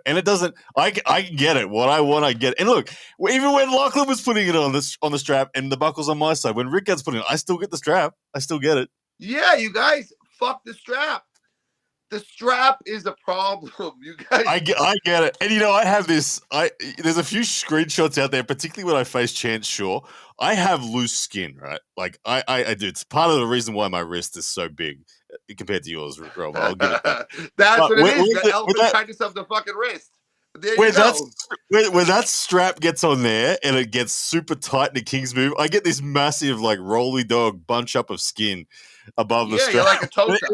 And it doesn't. I get it. What I want, I get it. And look, even when Lachlan was putting it on the strap and the buckle's on my side, when Rickard's putting it, I still get the strap. I still get it. Yeah, you guys, fuck the strap. The strap is a problem, you guys. I get it. And I have this. There's a few screenshots out there, particularly when I face Chance Shaw. I have loose skin, right? Like I do. It's part of the reason why my wrist is so big compared to yours, Rob. I'll give it that. That's what it is. The elephant tightness of the fucking wrist. Where that strap gets on there and it gets super tight in the King's move, I get this massive, like, rolly dog bunch up of skin above the strap. Yeah, like a toaster.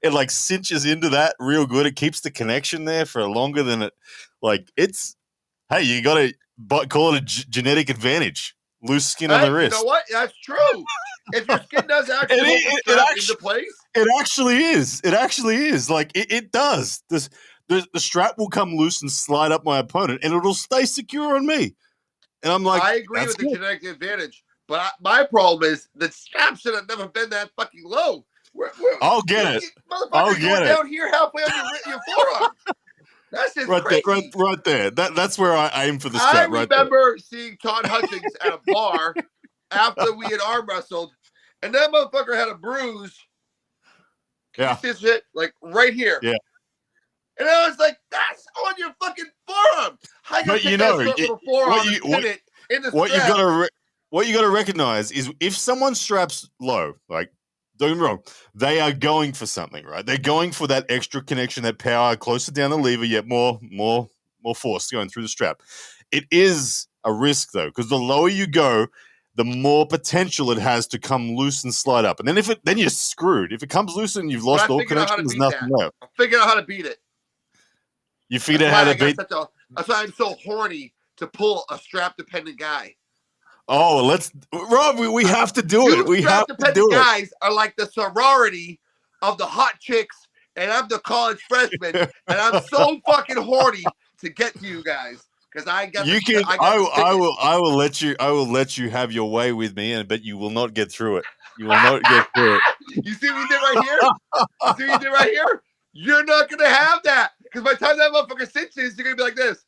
It cinches into that real good. It keeps the connection there for longer than it. Like, it's, hey, you got to call it a genetic advantage. Loose skin on the wrist. You know what? That's true. If your skin does actually hold the strap into place, it actually is. It actually is. Like, it does. The strap will come loose and slide up my opponent, and it'll stay secure on me. And I'm like, I agree with the genetic advantage, but my problem is the strap should have never been that fucking low. I'll get it. I'll get it. Down here, halfway on your forearm. That's just crazy. Right there. That's where I aim for the strap. I remember seeing Todd Hutchings at a bar after we had arm wrestled, and that motherfucker had a bruise. Yeah. This shit, like, right here. Yeah. And I was like, that's on your fucking forearm. How you take that little forearm and pin it in the strap? What you got to recognize is if someone straps low, like, don't get me wrong, they are going for something, right? They're going for that extra connection, that power, closer down the lever, yet more force going through the strap. It is a risk, though, because the lower you go, the more potential it has to come loose and slide up. And then you're screwed. If it comes loose and you've lost all connection, there's nothing left. I figured out how to beat it. You figured out how to beat it? That's why I'm so horny to pull a strap-dependent guy. Oh, Rob, we have to do it. We have to do it. Guys are like the sorority of the hot chicks, and I'm the college freshman, and I'm so fucking horny to get to you guys because I got. I will let you have your way with me, but you will not get through it. You will not get through it. You see what you did right here? You're not gonna have that because by the time that motherfucker cinches, you're gonna be like this.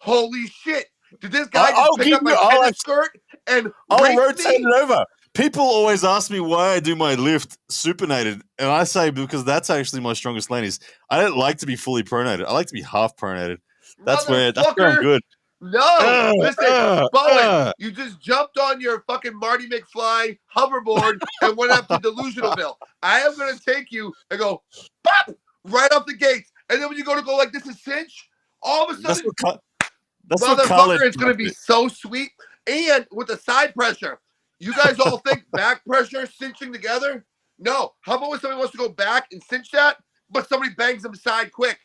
Holy shit! Did this guy just pick up my tennis skirt and I'll rotate it over? People always ask me why I do my lift supinated, and I say because that's actually my strongest lane. Is I don't like to be fully pronated. I like to be half pronated. That's where I'm good. No, listen, Bowen, you just jumped on your fucking Marty McFly hoverboard and went up to Delusionalville. I am going to take you and go, pop, right off the gates. And then when you go like this and cinch, all of a sudden, that's motherfucker, it's going to be so sweet. And with the side pressure, You guys all think back pressure, cinching together? No. How about when somebody wants to go back and cinch that, but somebody bangs them side quick?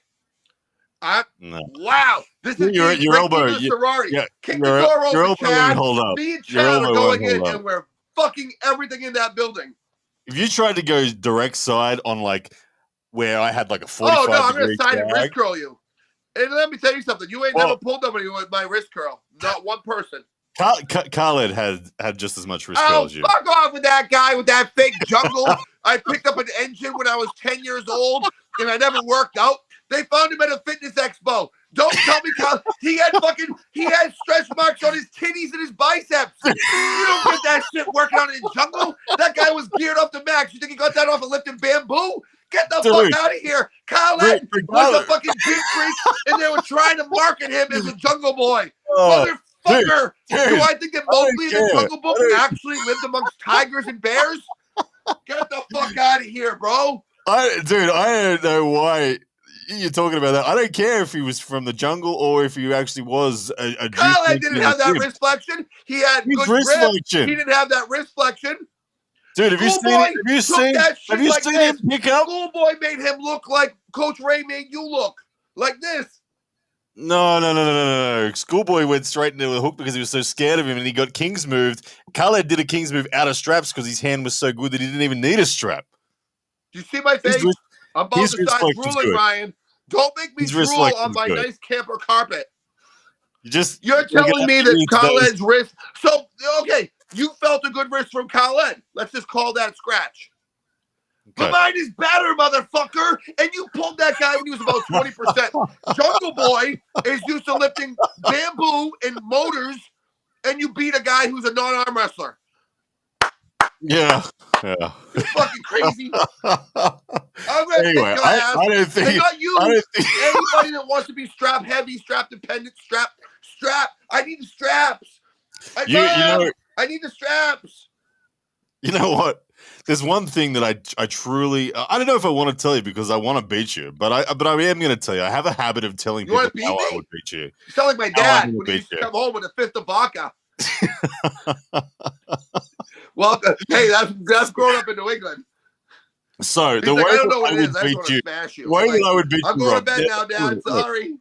No. Wow. This is Your elbow. the sorority. Yeah, Kick the door your open, elbow Chad. won't hold up. Me and Your Chad are elbow going won't in, hold up. and we're fucking everything in that building. If you tried to go direct side on like where I had like a 45 Oh, no, I'm going to degree side and drag, wrist curl you. And let me tell you something. You ain't never pulled nobody with my wrist curl. Not one person. Khaled had just as much wrist curl as you. Fuck off with that guy with that fake jungle. I picked up an engine when I was 10 years old, and I never worked out. They found him at a fitness expo. Don't tell me, Khaled. He had stretch marks on his titties and his biceps. You don't get that shit working out in the jungle. That guy was geared up to max. You think he got that off of lifting bamboo? Get the fuck out of here. Khaled was a fucking gym freak, and they were trying to market him as a jungle boy. Motherfucker. Do I think that Mowgli in the Jungle Book actually lived amongst tigers and bears? Get the fuck out of here, bro. I don't know why you're talking about that. I don't care if he was from the jungle or if he actually was a Khaled didn't have that wrist flexion. He had good grip. He didn't have that wrist flexion. Dude, have you seen him pick up? Schoolboy made him look like Coach Ray made you look. Like this. No. Schoolboy went straight into the hook because he was so scared of him, and he got King's moved. Khaled did a King's move out of straps because his hand was so good that he didn't even need a strap. Do you see my face? I'm about to start drooling, Ryan. Don't make me drool on my nice camper carpet. You're telling me that Khaled's wrist. So, okay, you felt a good wrist from Khaled. Let's just call that scratch. Okay. But mine is better, motherfucker. And you pulled that guy when he was about 20%. Jungle Boy is used to lifting bamboo and motors, and you beat a guy who's a non-arm wrestler. Yeah. You're fucking crazy. I'm gonna anyway, I don't think. They got you. Anybody that wants to be strap heavy, strap dependent, strap. I need the straps. I need the straps. You know what? There's one thing that I truly I don't know if I want to tell you because I want to beat you, but I am going to tell you. I have a habit of telling people how I would beat you. You sound like my dad when he used to come home with a fifth of vodka. Well, hey, that's grown up in New England. So the way I don't know what it is. I would beat you, the way that I would beat you, I'm going to bed now, Dad. Sorry.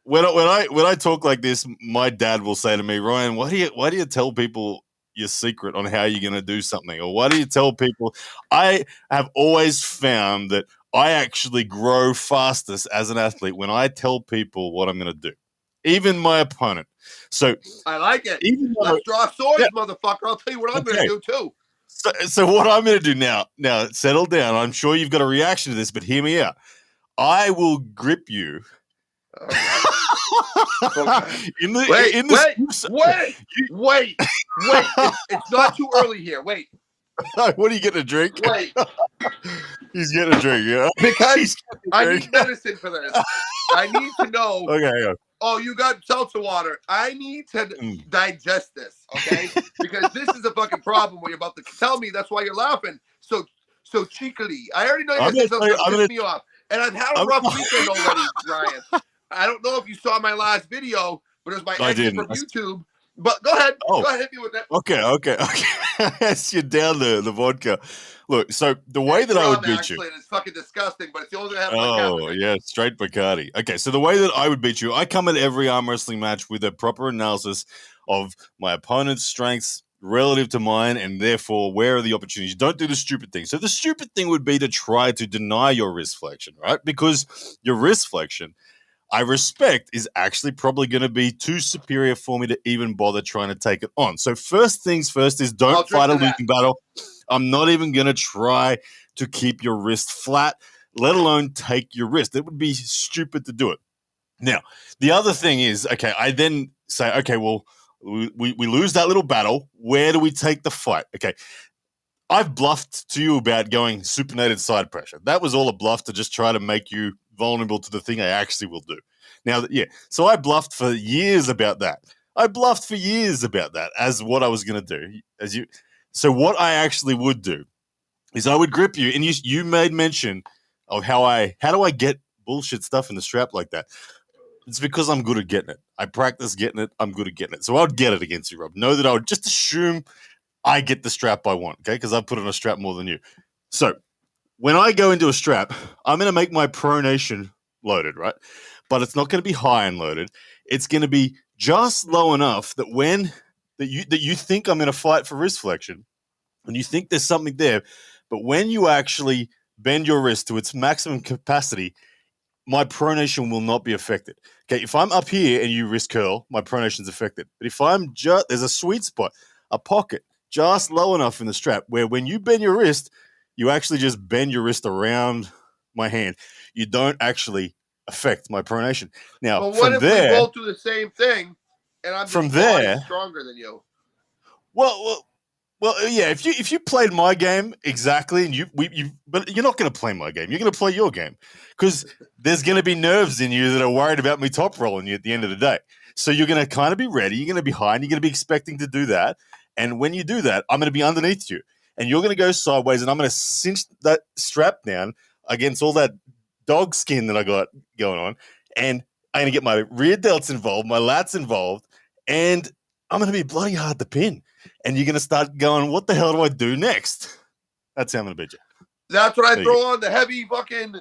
When I talk like this, my dad will say to me, Ryan, why do you tell people your secret on how you're going to do something? Or why do you tell people? I have always found that I actually grow fastest as an athlete when I tell people what I'm going to do, even my opponent. So I like it. Let's draw swords, motherfucker. I'll tell you what I'm going to do too. So what I'm going to do now, settle down. I'm sure you've got a reaction to this, but hear me out. I will grip you. Wait. It's not too early here. Wait. What are you getting a drink? Wait. He's getting a drink, yeah. Because I need medicine for this. I need to know. Okay. Oh, you got seltzer water. I need to digest this, okay? Because this is a fucking problem when you're about to tell me. That's why you're laughing so cheekily. I already know you're going to say something that pisses me off. And I've had a rough weekend already, Ryan. I don't know if you saw my last video, but it was my exit from YouTube. But go ahead. Go ahead, hit me with that. Okay. Yes, you're down the vodka. Look, so the way that I would beat you. It's fucking disgusting, but it's the only thing I have in my cabinet. Yeah, straight Bacardi. Okay, so the way that I would beat you, I come at every arm wrestling match with a proper analysis of my opponent's strengths relative to mine, and therefore where are the opportunities. Don't do the stupid thing. So the stupid thing would be to try to deny your wrist flexion, right? Because your wrist flexion, I respect, is actually probably going to be too superior for me to even bother trying to take it on. So first things first is don't fight a losing battle. I'm not even going to try to keep your wrist flat, let alone take your wrist. It would be stupid to do it. Now, the other thing is, okay, I then say, okay, well, we lose that little battle. Where do we take the fight? Okay, I've bluffed to you about going supinated side pressure. That was all a bluff to just try to make you vulnerable to the thing I actually will do. Now, so I bluffed for years about that. As what I was going to do. So what I actually would do is I would grip you, and you made mention of how do I get bullshit stuff in the strap like that? It's because I'm good at getting it. I practice getting it. I'm good at getting it. So I would get it against you, Rob. Know that I would just assume I get the strap I want, okay? Because I put on a strap more than you. So when I go into a strap, I'm going to make my pronation loaded, right? But it's not going to be high and loaded. It's going to be just low enough that you think I'm going to fight for wrist flexion, and you think there's something there, but when you actually bend your wrist to its maximum capacity, my pronation will not be affected. Okay, if I'm up here and you wrist curl, my pronation's affected. But if there's a sweet spot, a pocket just low enough in the strap where when you bend your wrist, you actually just bend your wrist around my hand. You don't actually affect my pronation. Now, but what if we both do the same thing, and I'm just stronger than you? Well, yeah. If you played my game exactly, but you're not going to play my game. You're going to play your game because there's going to be nerves in you that are worried about me top rolling you at the end of the day. So you're going to kind of be ready. You're going to be high, and you're going to be expecting to do that. And when you do that, I'm going to be underneath you, and you're going to go sideways, and I'm going to cinch that strap down against all that dog skin that I got going on, and I'm going to get my rear delts involved, my lats involved, and I'm going to be bloody hard to pin. And you're going to start going, what the hell do I do next? That's how I'm going to beat you. That's what I throw on the heavy fucking...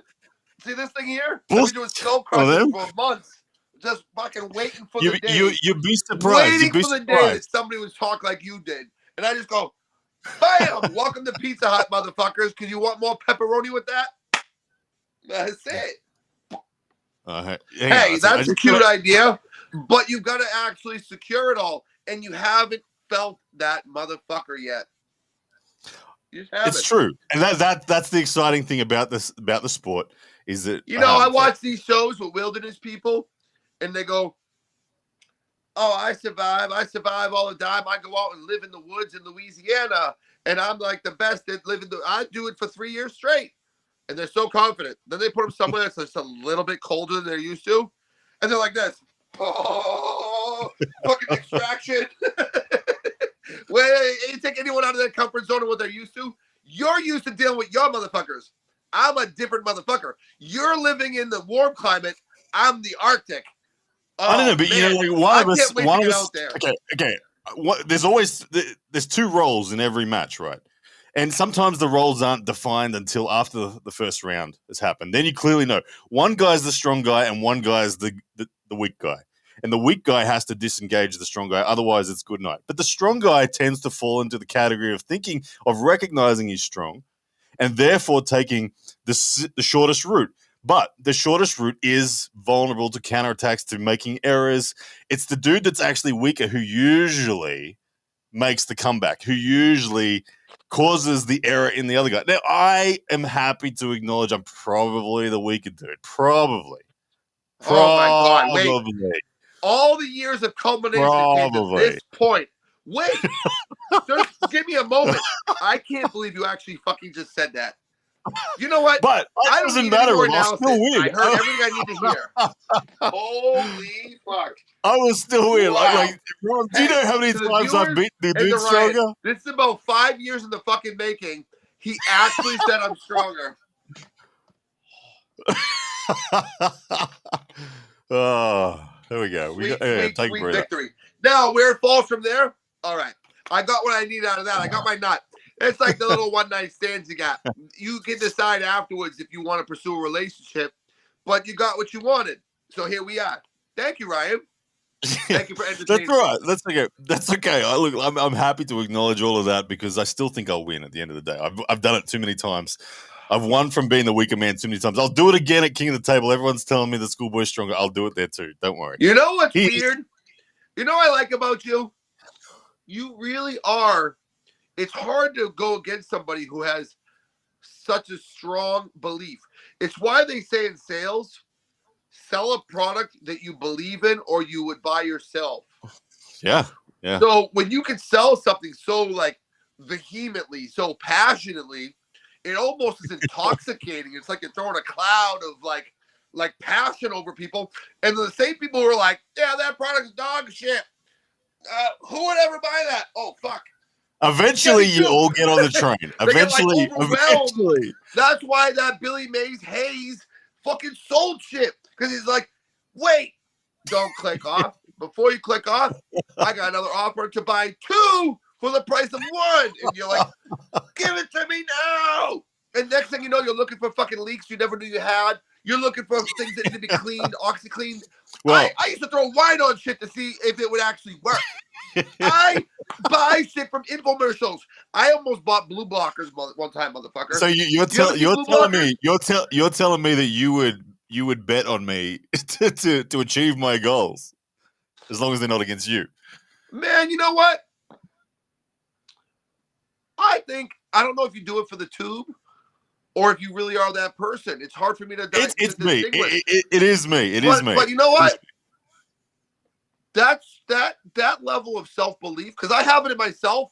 See this thing here? I've been doing skull crushes for months. Just fucking waiting for the day. You'd be surprised. Waiting for the day that somebody would talk like you did. And I just go, bam! Welcome to Pizza Hut, motherfuckers. Because you want more pepperoni with that? That's it. Hey, that's a cute idea. But you've got to actually secure it all. And you haven't felt that motherfucker yet. It's true, and that's the exciting thing about the sport is that I watch these shows with wilderness people, and they go, "Oh, I survive all the time. I go out and live in the woods in Louisiana, and I'm like the best at living. I do it for 3 years straight." And they're so confident. Then they put them somewhere that's just a little bit colder than they're used to, and they're like this. Oh, fucking extraction. Well, you take anyone out of their comfort zone of what they're used to. You're used to dealing with your motherfuckers. I'm a different motherfucker. You're living in the warm climate. I'm the Arctic. I don't know, but man, one of us. Okay. There's two roles in every match, right? And sometimes the roles aren't defined until after the first round has happened. Then you clearly know one guy's the strong guy and one guy's the weak guy. And the weak guy has to disengage the strong guy. Otherwise, it's good night. But the strong guy tends to fall into the category of recognizing he's strong and therefore taking the shortest route. But the shortest route is vulnerable to counterattacks, to making errors. It's the dude that's actually weaker who usually makes the comeback, who usually causes the error in the other guy. Now, I am happy to acknowledge I'm probably the weaker dude. Probably. Oh, my God. Wait. All the years of culmination came to this point. Wait. Just give me a moment. I can't believe you actually fucking just said that. You know what? But I don't need any more analysis. I heard everything I need to hear. Holy fuck. I was still weird. Wow. Ron, do you know how many times I've beaten the dude stronger? This is about 5 years in the fucking making. He actually said I'm stronger. Oh, there we go. Sweet victory. Now, where it falls from there, all right. I got what I need out of that. I got my nut. It's like the little one-night stands you got. You can decide afterwards if you want to pursue a relationship, but you got what you wanted. So here we are. Thank you, Ryan. Thank you for entertaining. That's all right. That's okay. I'm happy to acknowledge all of that because I still think I'll win at the end of the day. I've done it too many times. I've won from being the weaker man too many times. I'll do it again at King of the Table. Everyone's telling me the schoolboy's stronger. I'll do it there too. Don't worry. You know what's weird? You know what I like about you? You really are. It's hard to go against somebody who has such a strong belief. It's why they say in sales, sell a product that you believe in or you would buy yourself. Yeah. So when you can sell something so like vehemently, so passionately, it almost is intoxicating. It's like you're throwing a cloud of like passion over people. And the same people who are like, yeah, that product's dog shit. Who would ever buy that? Oh, fuck. Eventually, you all get on the train. Eventually. That's why that Billy Mays Hayes fucking sold shit. Because he's like, wait, don't click off. Before you click off, I got another offer to buy 2 for the price of one. And you're like, give it to me now. And next thing you know, you're looking for fucking leaks you never knew you had. You're looking for things that need to be cleaned, OxyClean. Well, I used to throw wine on shit to see if it would actually work. I buy shit from infomercials. I almost bought blue blockers one time, motherfucker. So you're telling me that you would bet on me to achieve my goals, as long as they're not against you. Man, you know what? I don't know if you do it for the tube or if you really are that person. It's hard for me to It's me. It is me. It is me. But you know what? That's that level of self-belief, because I have it in myself.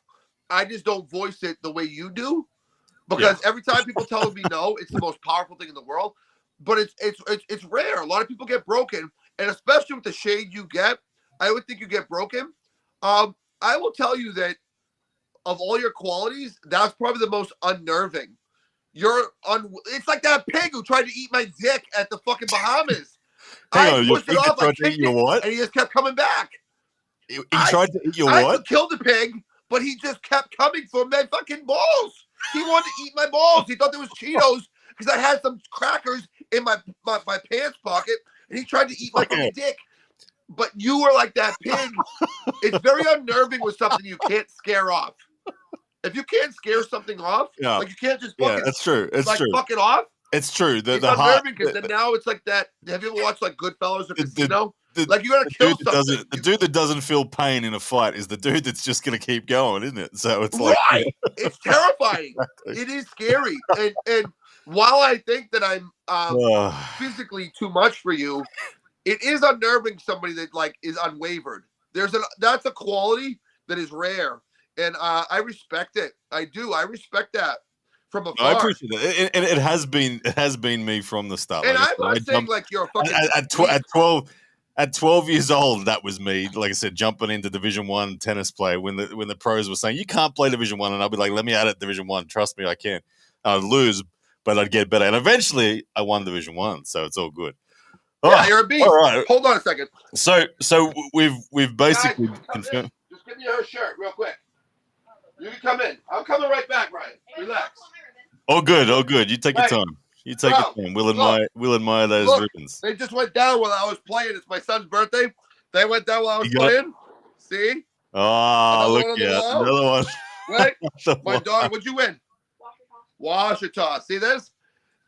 I just don't voice it the way you do, because every time people tell me no, it's the most powerful thing in the world. But it's rare. A lot of people get broken, and especially with the shade you get, I would think you get broken. I will tell you that of all your qualities, that's probably the most unnerving. It's like that pig who tried to eat my dick at the fucking Bahamas. I pushed it off, I kicked it, and he just kept coming back. He tried to eat your what? I killed the pig, but he just kept coming for my fucking balls. He wanted to eat my balls. He thought there was Cheetos because I had some crackers in my pants pocket, and he tried to eat my fucking dick. But you were like that pig. It's very unnerving with something you can't scare off. If you can't scare something off, like you can't just fucking, that's true. It's true. Fuck it off. It's true. It's unnerving because then now it's like that. Have you ever watched like Goodfellas or Casino? Like you gotta kill something. The dude that doesn't feel pain in a fight is the dude that's just gonna keep going, isn't it? So it's like it's terrifying. Exactly. It is scary. And while I think that I'm physically too much for you, it is unnerving somebody that like is unwavered. That's a quality that is rare. And I respect it. I do. I respect that from afar. I appreciate it. And it has been me from the start. And I'm not saying like you're a fucking at 12 years old, that was me. Like I said, jumping into Division 1 tennis play when the pros were saying you can't play Division 1, and I'd be like, let me out at Division 1. Trust me, I can. I'd lose, but I'd get better. And eventually, I won Division 1, so it's all good. Yeah, you're a beast. All right. Hold on a second. So we've basically confirmed. Just give me her shirt real quick. You can come in. I'm coming right back, Ryan. Relax. Oh, good. You take your time. You take your time. We'll admire those ribbons. They just went down while I was playing. It's my son's birthday. They went down while I was playing. See? Oh, look at another one. Right? My daughter, what'd you win? Washita. See this?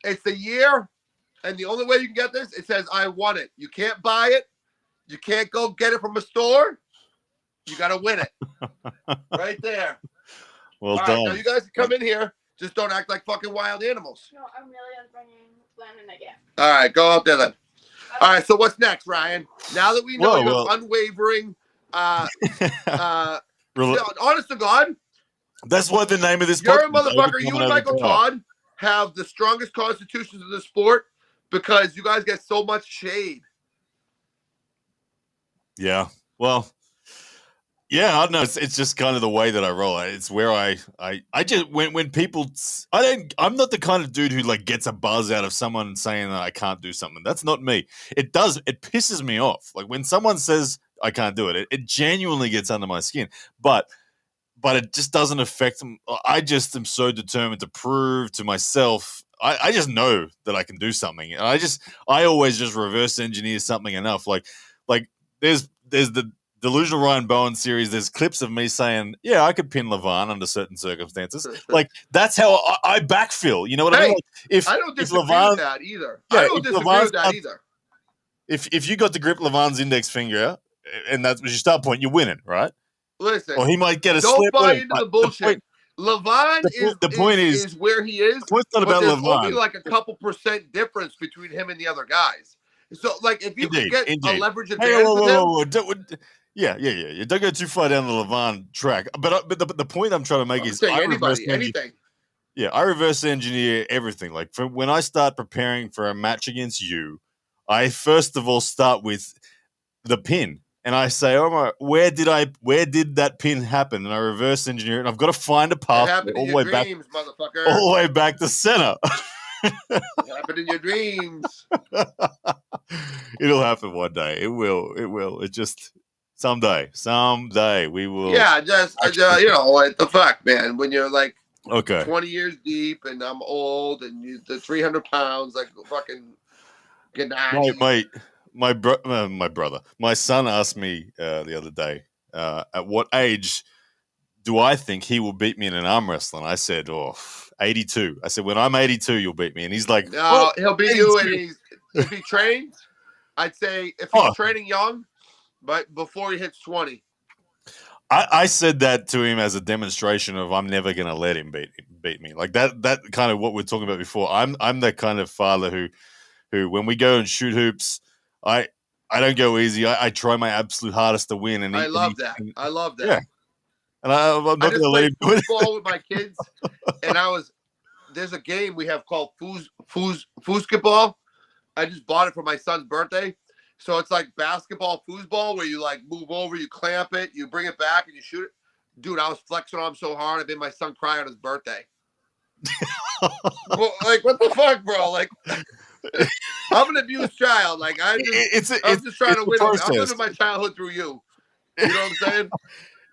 It's the year, and the only way you can get this, it says I won it. You can't buy it. You can't go get it from a store. You got to win it. Right there. Well all done. Right, now you guys can come in here. Just don't act like fucking wild animals. No, I'm really unbringing Landon again. All right, go out there then. All right, so what's next, Ryan? Now that we know you're unwavering, honest to God. That's what the name of this You're a motherfucker. You and Michael Todd have the strongest constitutions of the sport because you guys get so much shade. Yeah. Well, yeah, I don't know. It's just kind of the way that I roll. It's where I just when people I'm not the kind of dude who like gets a buzz out of someone saying that I can't do something. That's not me. It pisses me off. Like when someone says I can't do it, it genuinely gets under my skin. But it just doesn't affect them. I just am so determined to prove to myself. I just know that I can do something. And I always just reverse engineer something enough. Like there's the Delusional Ryan Bowen series, there's clips of me saying, yeah, I could pin LeVan under certain circumstances. Like, that's how I backfill. You know what I mean? Like, I don't disagree with that either. Yeah, I don't disagree with that either. If you got to grip LeVan's index finger, and that was your start point, you're winning, right? Listen. Or he might get a don't slip. Don't buy into the bullshit. LeVan is where he is. The point's not about there's LeVan. only like a couple % difference between him and the other guys. So, like, if you can get a leverage advantage with him. Yeah. You don't go too far down the LeVan track. But the point I'm trying to make is anything. Yeah, I reverse engineer everything. Like when I start preparing for a match against you, I first of all start with the pin. And I say, oh my, where did that pin happen? And I reverse engineer it. And I've got to find a path all the way back to center. It happened in your dreams. It'll happen one day. It will. It just Someday we will. Yeah, just what the fuck, man? When you're like Okay. 20 years deep, and I'm old, and the 300 pounds, like fucking Gennady. My brother, my son asked me the other day, at what age do I think he will beat me in an arm wrestling? I said, 82. I said, when I'm 82, you'll beat me. And he's like, No, he'll beat 82. you, and if he trains, I'd say if he's training young, but before he hits 20. I said that to him as a demonstration of I'm never going to let him beat me. Like that kind of what we're talking about before. I'm that kind of father who when we go and shoot hoops, I don't go easy. I try my absolute hardest to win. And I love that. Yeah. And I'm not going to let him do it. Football with my kids, and there's a game we have called foosball. I just bought it for my son's birthday. So it's like basketball, foosball, where you like move over, you clamp it, you bring it back, and you shoot it. Dude, I was flexing on him so hard, I made my son cry on his birthday. Well, like, what the fuck, bro? Like, I'm an abused child. Like, I'm just trying to win. I'm living my childhood through you. You know what I'm saying?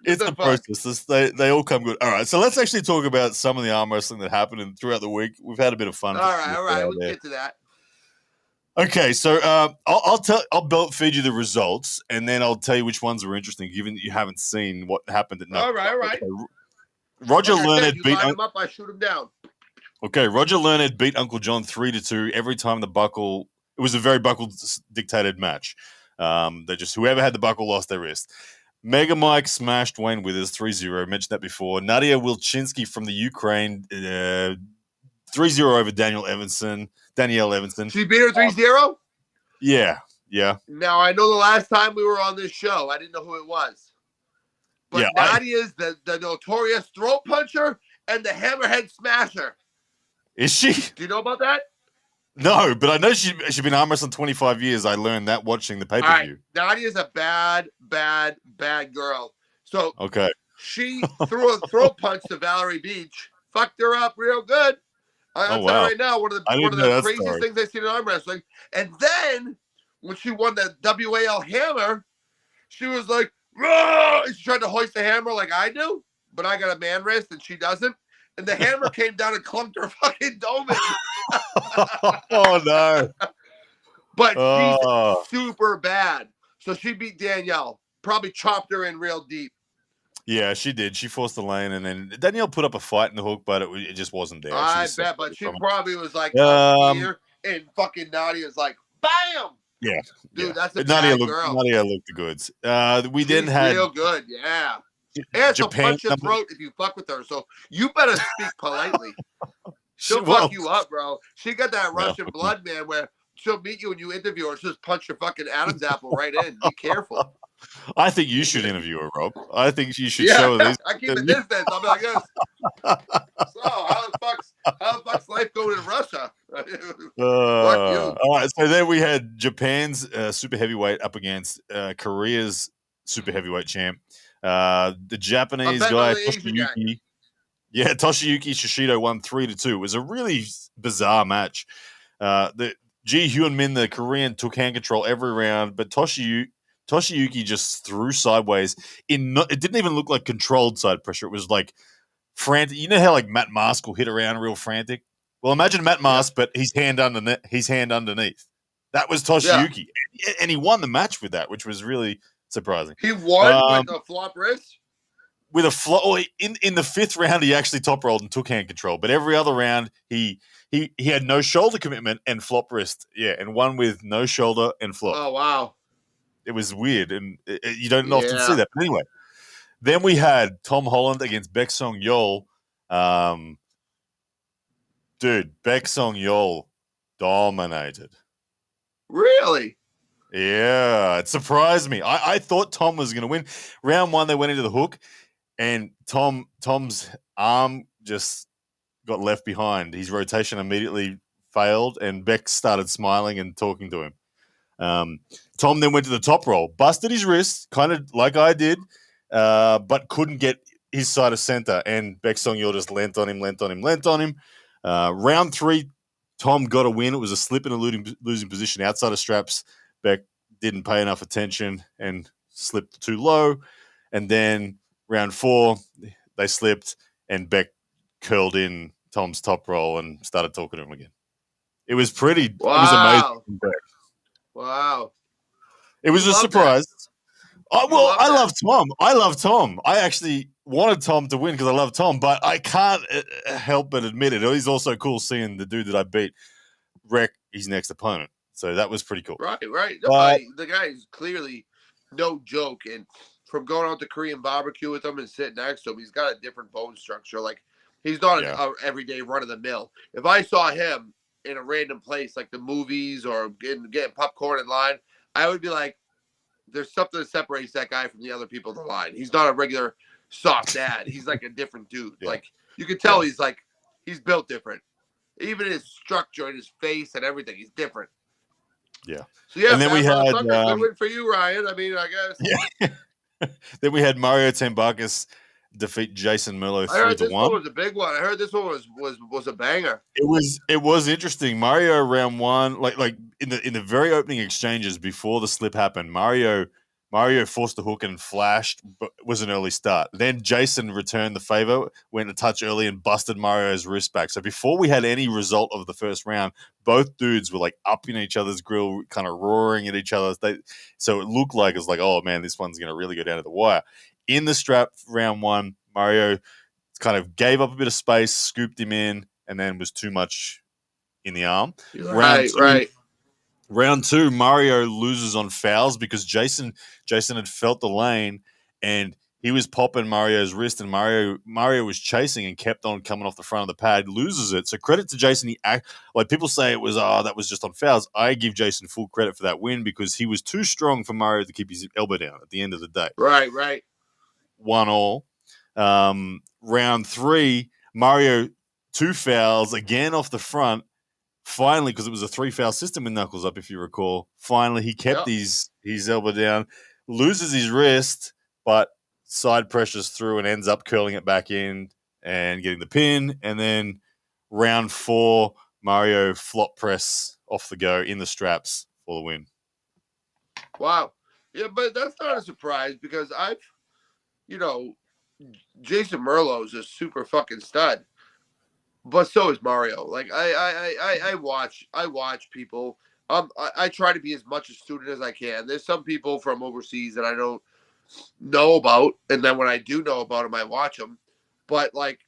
It's a process. They all come good. All right, so let's actually talk about some of the arm wrestling that happened throughout the week. We've had a bit of fun. All right, we'll get to that. Okay, so I'll feed you the results, and then I'll tell you which ones were interesting, given that you haven't seen what happened at night. All right. Okay. Roger Leonard beat him up. I shoot him down. Okay, Roger Leonard beat Uncle John 3-2 every time the buckle. It was a very buckle dictated match. They just whoever had the buckle lost their wrist. Mega Mike smashed Wayne Withers 3-0. Mentioned that before. Nadia Wilczynski from the Ukraine 3-0 over Danielle Evanson. She beat her 3-0? Yeah. Now, I know the last time we were on this show, I didn't know who it was. But Nadia's the notorious throat puncher and the hammerhead smasher. Is she? Do you know about that? No, but I know she's been arm wrestling 25 years. I learned that watching the pay-per-view. Right. Nadia's a bad girl. So she threw a throat punch to Valerie Beach, fucked her up real good. I'm telling you right now, one of the craziest things I've seen in arm wrestling. And then when she won the WAL hammer, she was like, "Rah!" She tried to hoist the hammer like I do, but I got a man wrist and she doesn't. And the hammer came down and clumped her fucking dome in. Oh, no. But she's super bad. So she beat Danielle. Probably chopped her in real deep. Yeah, she did. She forced the lane, and then Danielle put up a fight in the hook, but it just wasn't there. I bet, but she probably was like here, and fucking Nadia's like, bam! Yeah. Dude, that's a bad girl. Nadia looked the goods. She's then had real good, yeah. And she'll punch your throat if you fuck with her, so you better speak politely. She'll fuck you up, bro. She got that Russian blood, man, where she'll meet you and you interview her, she'll just punch your fucking Adam's apple right in. Be careful. I think you should interview her, Rob. I think you should show this. I keep a distance. I'll be like this. So, how the fuck's life going in Russia? Fuck you. All right, so then we had Japan's super heavyweight up against Korea's super heavyweight champ. The Japanese guy, Toshiyuki. Yeah, Toshiyuki Shishido won 3-2. It was a really bizarre match. The Ji Hyun Min, the Korean, took hand control every round, but Toshiyuki just threw sideways. It didn't even look like controlled side pressure. It was like frantic. You know how like Matt Mask will hit around real frantic? Well, imagine Matt Mask, but his hand underneath. That was Toshiyuki. Yeah. And he won the match with that, which was really surprising. He won with a flop wrist? With a flop. In the fifth round, he actually top rolled and took hand control. But every other round, he had no shoulder commitment and flop wrist. Yeah, and one with no shoulder and flop. Oh, wow. It was weird, and you don't often see that. But anyway, then we had Tom Holland against Baek Song Yeol. Dude, Baek Song Yeol dominated. Really? Yeah, it surprised me. I thought Tom was going to win. Round one, they went into the hook, and Tom's arm just got left behind. His rotation immediately failed, and Beck started smiling and talking to him. Tom then went to the top roll, busted his wrist, kind of like I did, but couldn't get his side of center, and Baek Song Yeol just lent on him. Round three, Tom got a win. It was a slip in a losing position outside of straps. Beck didn't pay enough attention and slipped too low, and then round 4 they slipped, and Beck curled in Tom's top roll and started talking to him again. It was pretty. Wow. It was amazing. From Beck. Wow. It was a surprise. I love Tom. I love Tom. I actually wanted Tom to win because I love Tom, but I can't help but admit it. He's also cool seeing the dude that I beat wreck his next opponent. So that was pretty cool. Right. The guy is clearly no joke. And from going out to Korean barbecue with him and sitting next to him, he's got a different bone structure. Like, he's not an everyday run-of-the-mill. If I saw him in a random place like the movies or getting popcorn in line, I would be like, there's something that separates that guy from the other people in the line. He's not a regular soft dad. He's like a different dude. Yeah. Like, you can tell he's built different. Even his structure and his face and everything, he's different. Yeah. So yeah, and then we had good win for you, Ryan. I mean, I guess. Yeah. Then we had Mario Tambakis defeat Jason Merlo 3-1. I heard this one was a big one. I heard this one was a banger. It was interesting. Mario round 1, like in the very opening exchanges before the slip happened, Mario forced the hook and flashed, but it was an early start. Then Jason returned the favor, went a touch early and busted Mario's wrist back. So before we had any result of the first round, both dudes were like up in each other's grill, kind of roaring at each other. So it looked like oh man, this one's going to really go down to the wire. In the strap round 1, Mario kind of gave up a bit of space, scooped him in, and then was too much in the arm. Right. Round 2, Mario loses on fouls because Jason had felt the lane and he was popping Mario's wrist, and Mario was chasing and kept on coming off the front of the pad, loses it. So credit to Jason. Like people say it was, that was just on fouls. I give Jason full credit for that win because he was too strong for Mario to keep his elbow down at the end of the day. Right. 1-1. Round 3, Mario 2 fouls again off the front. Finally, because it was a 3-foul system with Knuckles Up, if you recall, finally he kept his elbow down, loses his wrist, but side pressures through and ends up curling it back in and getting the pin. And then round 4, Mario flop press off the go in the straps for the win. Wow. Yeah, but that's not a surprise because Jason Merlo is a super fucking stud. But so is Mario. Like I watch people. I try to be as much a student as I can. There's some people from overseas that I don't know about, and then when I do know about them, I watch them. But like,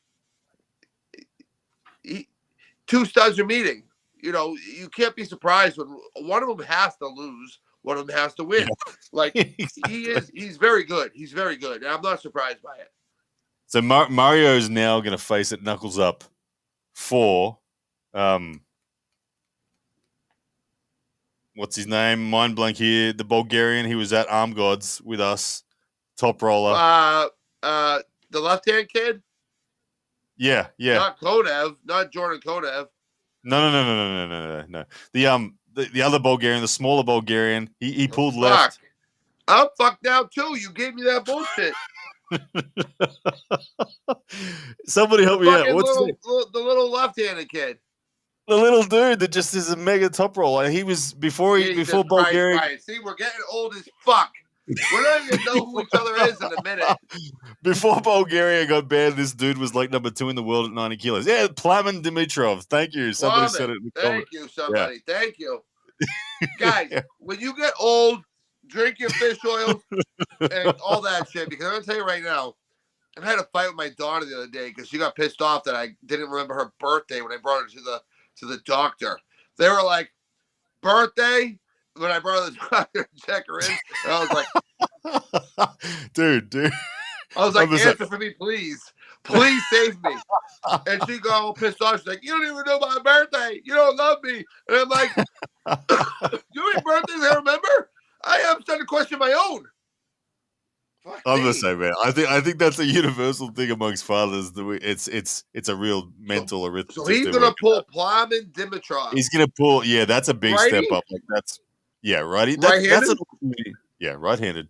two studs are meeting. You can't be surprised when one of them has to lose, one of them has to win. Yeah. Like he's very good. He's very good, and I'm not surprised by it. So Mario is now going to face it Knuckles Up for what's his name? Mind blank here. The Bulgarian. He was at Arm Gods with us. Top roller. The left-hand kid? Yeah. Not Konev. Not Jordan Konev. No. The other Bulgarian, the smaller Bulgarian, he pulled left. I'm fucked now too. You gave me that bullshit. Somebody help me out. What's the little left-handed kid? The little dude that just is a mega top roller. He was before Bulgaria. Right. See, we're getting old as fuck. We're not even know who each other is in a minute. Before Bulgaria got banned, this dude was like number 2 in the world at 90 kilos. Yeah, Plamen Dimitrov. Thank you. Somebody said it in the comment. Thank you, somebody. Yeah. Thank you. Guys, when you get old, drink your fish oil and all that shit. Because I'm going to tell you right now, I had a fight with my daughter the other day because she got pissed off that I didn't remember her birthday when I brought her to the doctor. They were like, birthday? When I brought her to the doctor to check her in, and I was like, dude. I was like, answer for me, please. Please save me. And she got all pissed off. She's like, you don't even know my birthday. You don't love me. And I'm like, you ain't birthdays I remember? I am starting to question my own. I'm gonna say, man, I think that's a universal thing amongst fathers. It's a real mental arithmetic. So he's gonna pull Plamen Dimitrov. He's gonna pull. Yeah, that's a big step up. Like righty. Right-handed? That's an opportunity. Yeah, right-handed.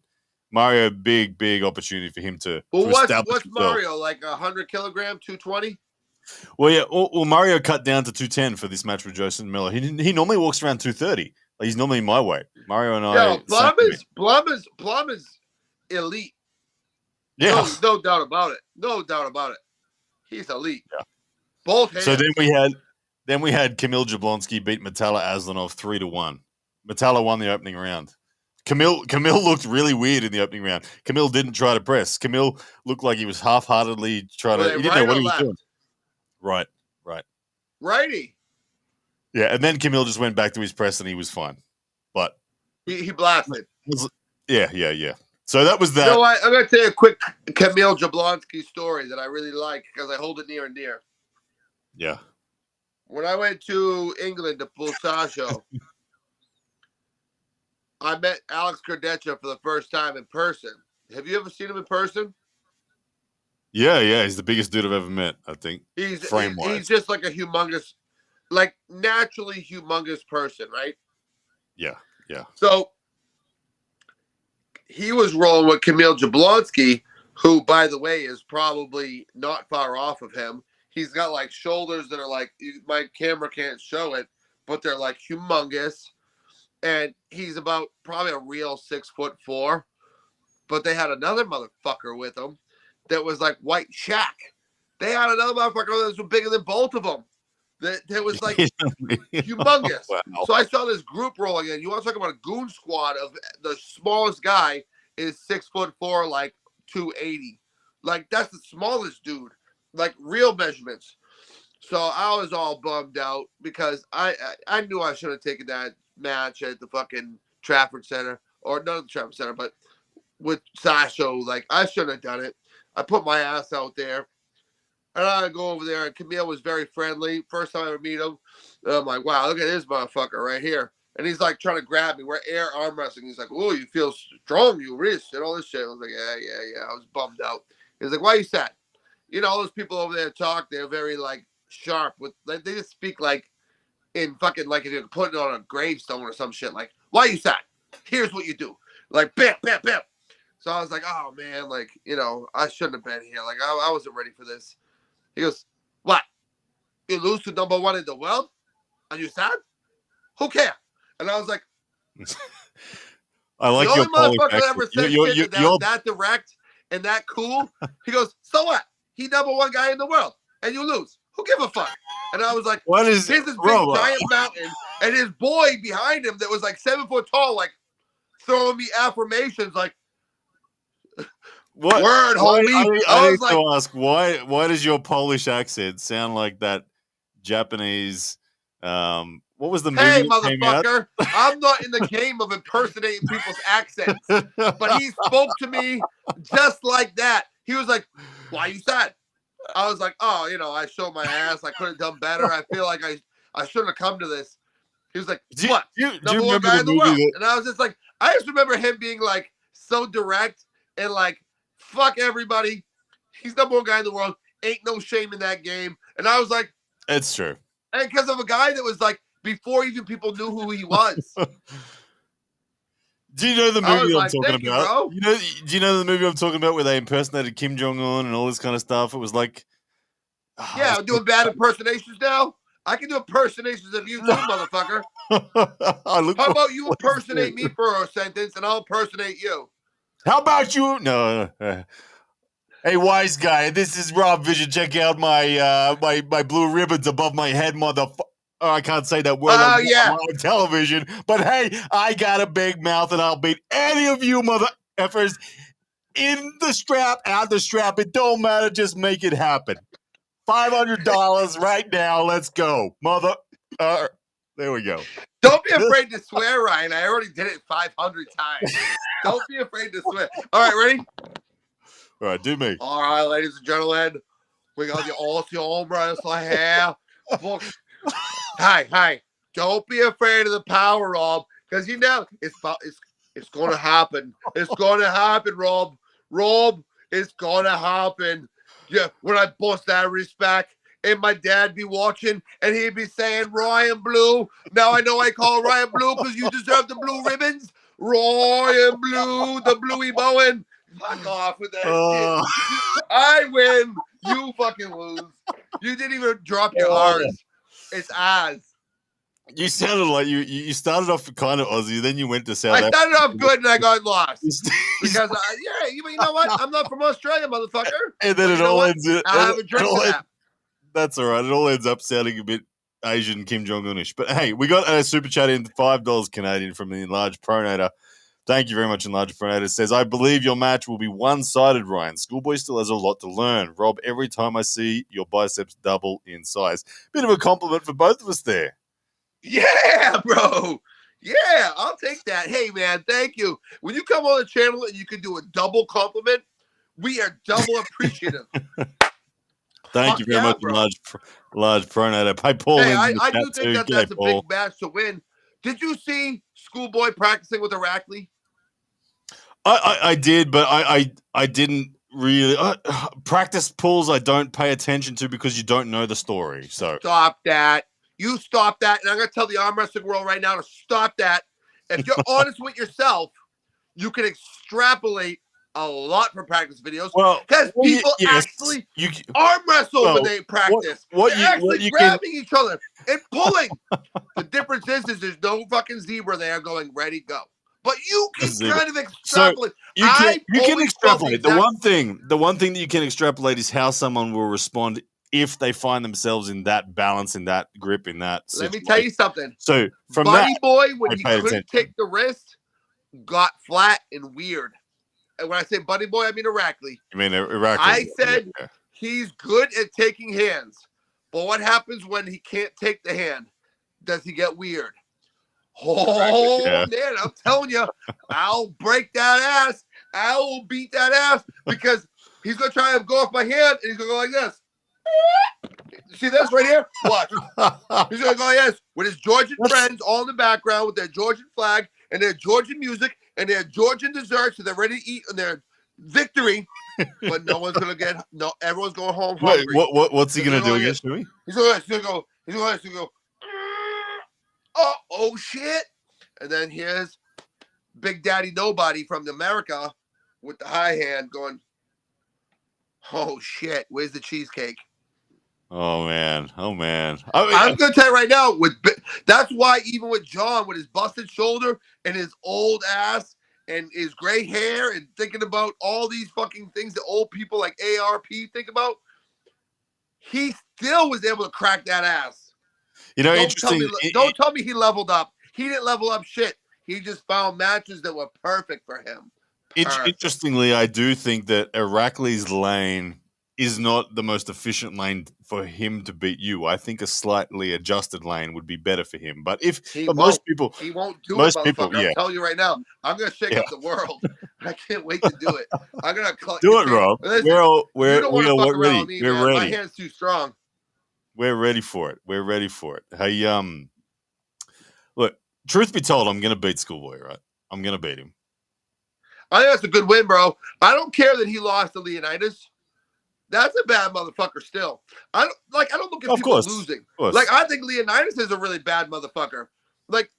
Mario, big opportunity for him to. Well, what's Mario like? 100 kilogram, 220? Well, yeah. Well, Mario cut down to 210 for this match with Jason Miller. He normally walks around 230. Like, he's normally my weight. Mario and I. Plum is elite. Yeah. No doubt about it. No doubt about it. He's elite. Yeah. Both hands. So then we had Kamil Jablonski beat Metalla Aslanov 3-1. Metalla won the opening round. Kamil looked really weird in the opening round. Kamil didn't try to press. Kamil looked like he was half-heartedly trying to. He didn't know what he was doing. Right. Righty. Yeah, and then Kamil just went back to his press and he was fine. But he blasted. Yeah. So that was that. You know what? I'm going to tell you a quick Kamil Jablonski story that I really like because I hold it near and dear. Yeah. When I went to England to Pulsasho, I met Alex Gardecha for the first time in person. Have you ever seen him in person? Yeah. He's the biggest dude I've ever met, I think. He's just like a humongous, like naturally humongous person, right? Yeah. So he was rolling with Kamil Jablonski, who, by the way, is probably not far off of him. He's got like shoulders that are like, my camera can't show it, but they're like humongous. And he's about probably a real 6'4". But they had another motherfucker with him that was like White Shaq. They had another motherfucker that was bigger than both of them. That was like humongous. Wow. So I saw this group rolling in. You want to talk about a goon squad of the smallest guy is 6'4", like 280. Like that's the smallest dude. Like real measurements. So I was all bummed out because I knew I should have taken that match at the fucking Trafford Center, or not the Trafford Center, but with Sasho. Like I shouldn't have done it. I put my ass out there. And I go over there, and Kamil was very friendly. First time I ever meet him, I'm like, wow, look at this motherfucker right here. And he's like trying to grab me. We're air arm wrestling. He's like, oh, you feel strong, you wrist, and all this shit. I was like, yeah. I was bummed out. He's like, why you sad? You know, all those people over there talk, they're very like sharp with, like, they just speak like in fucking, like if you're putting on a gravestone or some shit, like, why you sad? Here's what you do. Like, bam. So I was like, oh man, like, you know, I shouldn't have been here. Like, I wasn't ready for this. He goes, what? You lose to number one in the world? Are you sad? Who cares? And I was like, I like the your only motherfucker that ever said shit that direct and that cool. He goes, so what? He number one guy in the world, and you lose. Who give a fuck? And I was like, here's this big giant mountain, and his boy behind him that was like 7 foot tall, like throwing me affirmations, like, what? Word, homie. I was like, to ask, why does your Polish accent sound like that Japanese? What was the movie? Hey, motherfucker! I'm not in the game of impersonating people's accents, but he spoke to me just like that. He was like, "Why you sad?" I was like, "Oh, you know, I showed my ass. I could have done better. I feel like I shouldn't have come to this." He was like, "What? Number one guy in the world?" And I was just like, I just remember him being like so direct and like, fuck everybody. He's number one guy in the world. Ain't no shame in that game. And I was like, it's true. And because of a guy that was like, before even people knew who he was. Do you know the movie I'm talking about? Do you know the movie I'm talking about where they impersonated Kim Jong-un and all this kind of stuff? It was like, yeah, I'm doing bad impersonations now. I can do impersonations of you too, motherfucker. How about you impersonate me for a sentence and I'll impersonate you? How about you? No. Hey, wise guy, this is Rob Vision. Check out my my blue ribbons above my head, motherfucker. Oh, I can't say that word on live television, but hey, I got a big mouth and I'll beat any of you mother effers in the strap, out the strap. It don't matter. Just make it happen. $500 right now. Let's go, mother. There we go. Don't be afraid to swear, Ryan. I already did it 500 times. Don't be afraid to swear. All right, ready? All right, do me. All right, ladies and gentlemen, we got the Aussie wrestler here. Hi. Don't be afraid of the power, Rob, because you know it's going to happen. It's going to happen, Rob. Rob, it's going to happen. Yeah, when I bust that wrist back, and my dad be watching, and he'd be saying, Ryan Blue. Now I know I call Ryan Blue because you deserve the blue ribbons. Ryan Blue, the Bluey Bowen. Fuck off with that shit. I win. You fucking lose. You didn't even drop your R's. It's Oz. You sounded like you started off kind of Aussie, then you went to South I Africa. started off good and I got lost. Because You know what? I'm not from Australia, motherfucker. and then But it you know all what? ends. I'll have a drink to that. That's all right. It all ends up sounding a bit Asian Kim Jong Unish. But hey, we got a super chat in $5 Canadian from the Enlarged Pronator. Thank you very much, Enlarged Pronator. Says, I believe your match will be one-sided, Ryan. Schoolboy still has a lot to learn. Rob, every time I see your biceps double in size. Bit of a compliment for both of us there. Yeah, bro. Yeah, I'll take that. Hey, man, thank you. When you come on the channel and you can do a double compliment, we are double appreciative. Thank you very much, bro. large Pronator. Hey, Paul. Hey, I do think that that's a big match to win. Did you see Schoolboy practicing with Irakli? I did, but I didn't really practice pulls. I don't pay attention to because you don't know the story. So stop that. You stop that, and I'm gonna tell the arm wrestling world right now to stop that. If you're honest with yourself, you can extrapolate a lot from practice videos. Because people actually arm wrestle when they practice. They're actually grabbing each other and pulling. The difference is there's no fucking zebra there going ready, go. But you can kind of extrapolate. So you can extrapolate. The one thing that you can extrapolate is how someone will respond if they find themselves in that balance, in that grip, in that situation. Let me tell you something. So from Buddy Boy, when he couldn't take the wrist, got flat and weird. And when I say Buddy Boy, I mean Irakli. You mean Irakli? I said he's good at taking hands. But what happens when he can't take the hand? Does he get weird? Oh, man, I'm telling you, I'll break that ass. I will beat that ass because he's going to try to go off my hand and he's going to go like this. See this right here? Watch. He's going to go like this with his Georgian friends all in the background with their Georgian flag and their Georgian music and their Georgian desserts and they're ready to eat on their victory. But no one's going to everyone's going home hungry. Wait, what's he going to do against Stewie? He's going to go. Oh shit! And then here's Big Daddy Nobody from America with the high hand going, oh shit, where's the cheesecake? Oh man. I'm gonna tell you right now, that's why even with John with his busted shoulder and his old ass and his gray hair and thinking about all these fucking things that old people like ARP think about, he still was able to crack that ass. You know, interesting. Don't tell me he leveled up. He didn't level up shit. He just found matches that were perfect for him. Interestingly, I do think that Irakli's lane is not the most efficient lane for him to beat you. I think a slightly adjusted lane would be better for him. But most people, he won't do it, motherfucker. I'm telling you right now, I'm gonna shake up the world. I can't wait to do it. I'm gonna do it, Rob. Listen, we're ready. Me, we're man. ready. My hand's too strong. We're ready for it. Hey, look, truth be told, I'm going to beat Schoolboy, right? I'm going to beat him. I think that's a good win, bro. I don't care that he lost to Leonidas. That's a bad motherfucker still. I don't look at people losing. Like, I think Leonidas is a really bad motherfucker. Like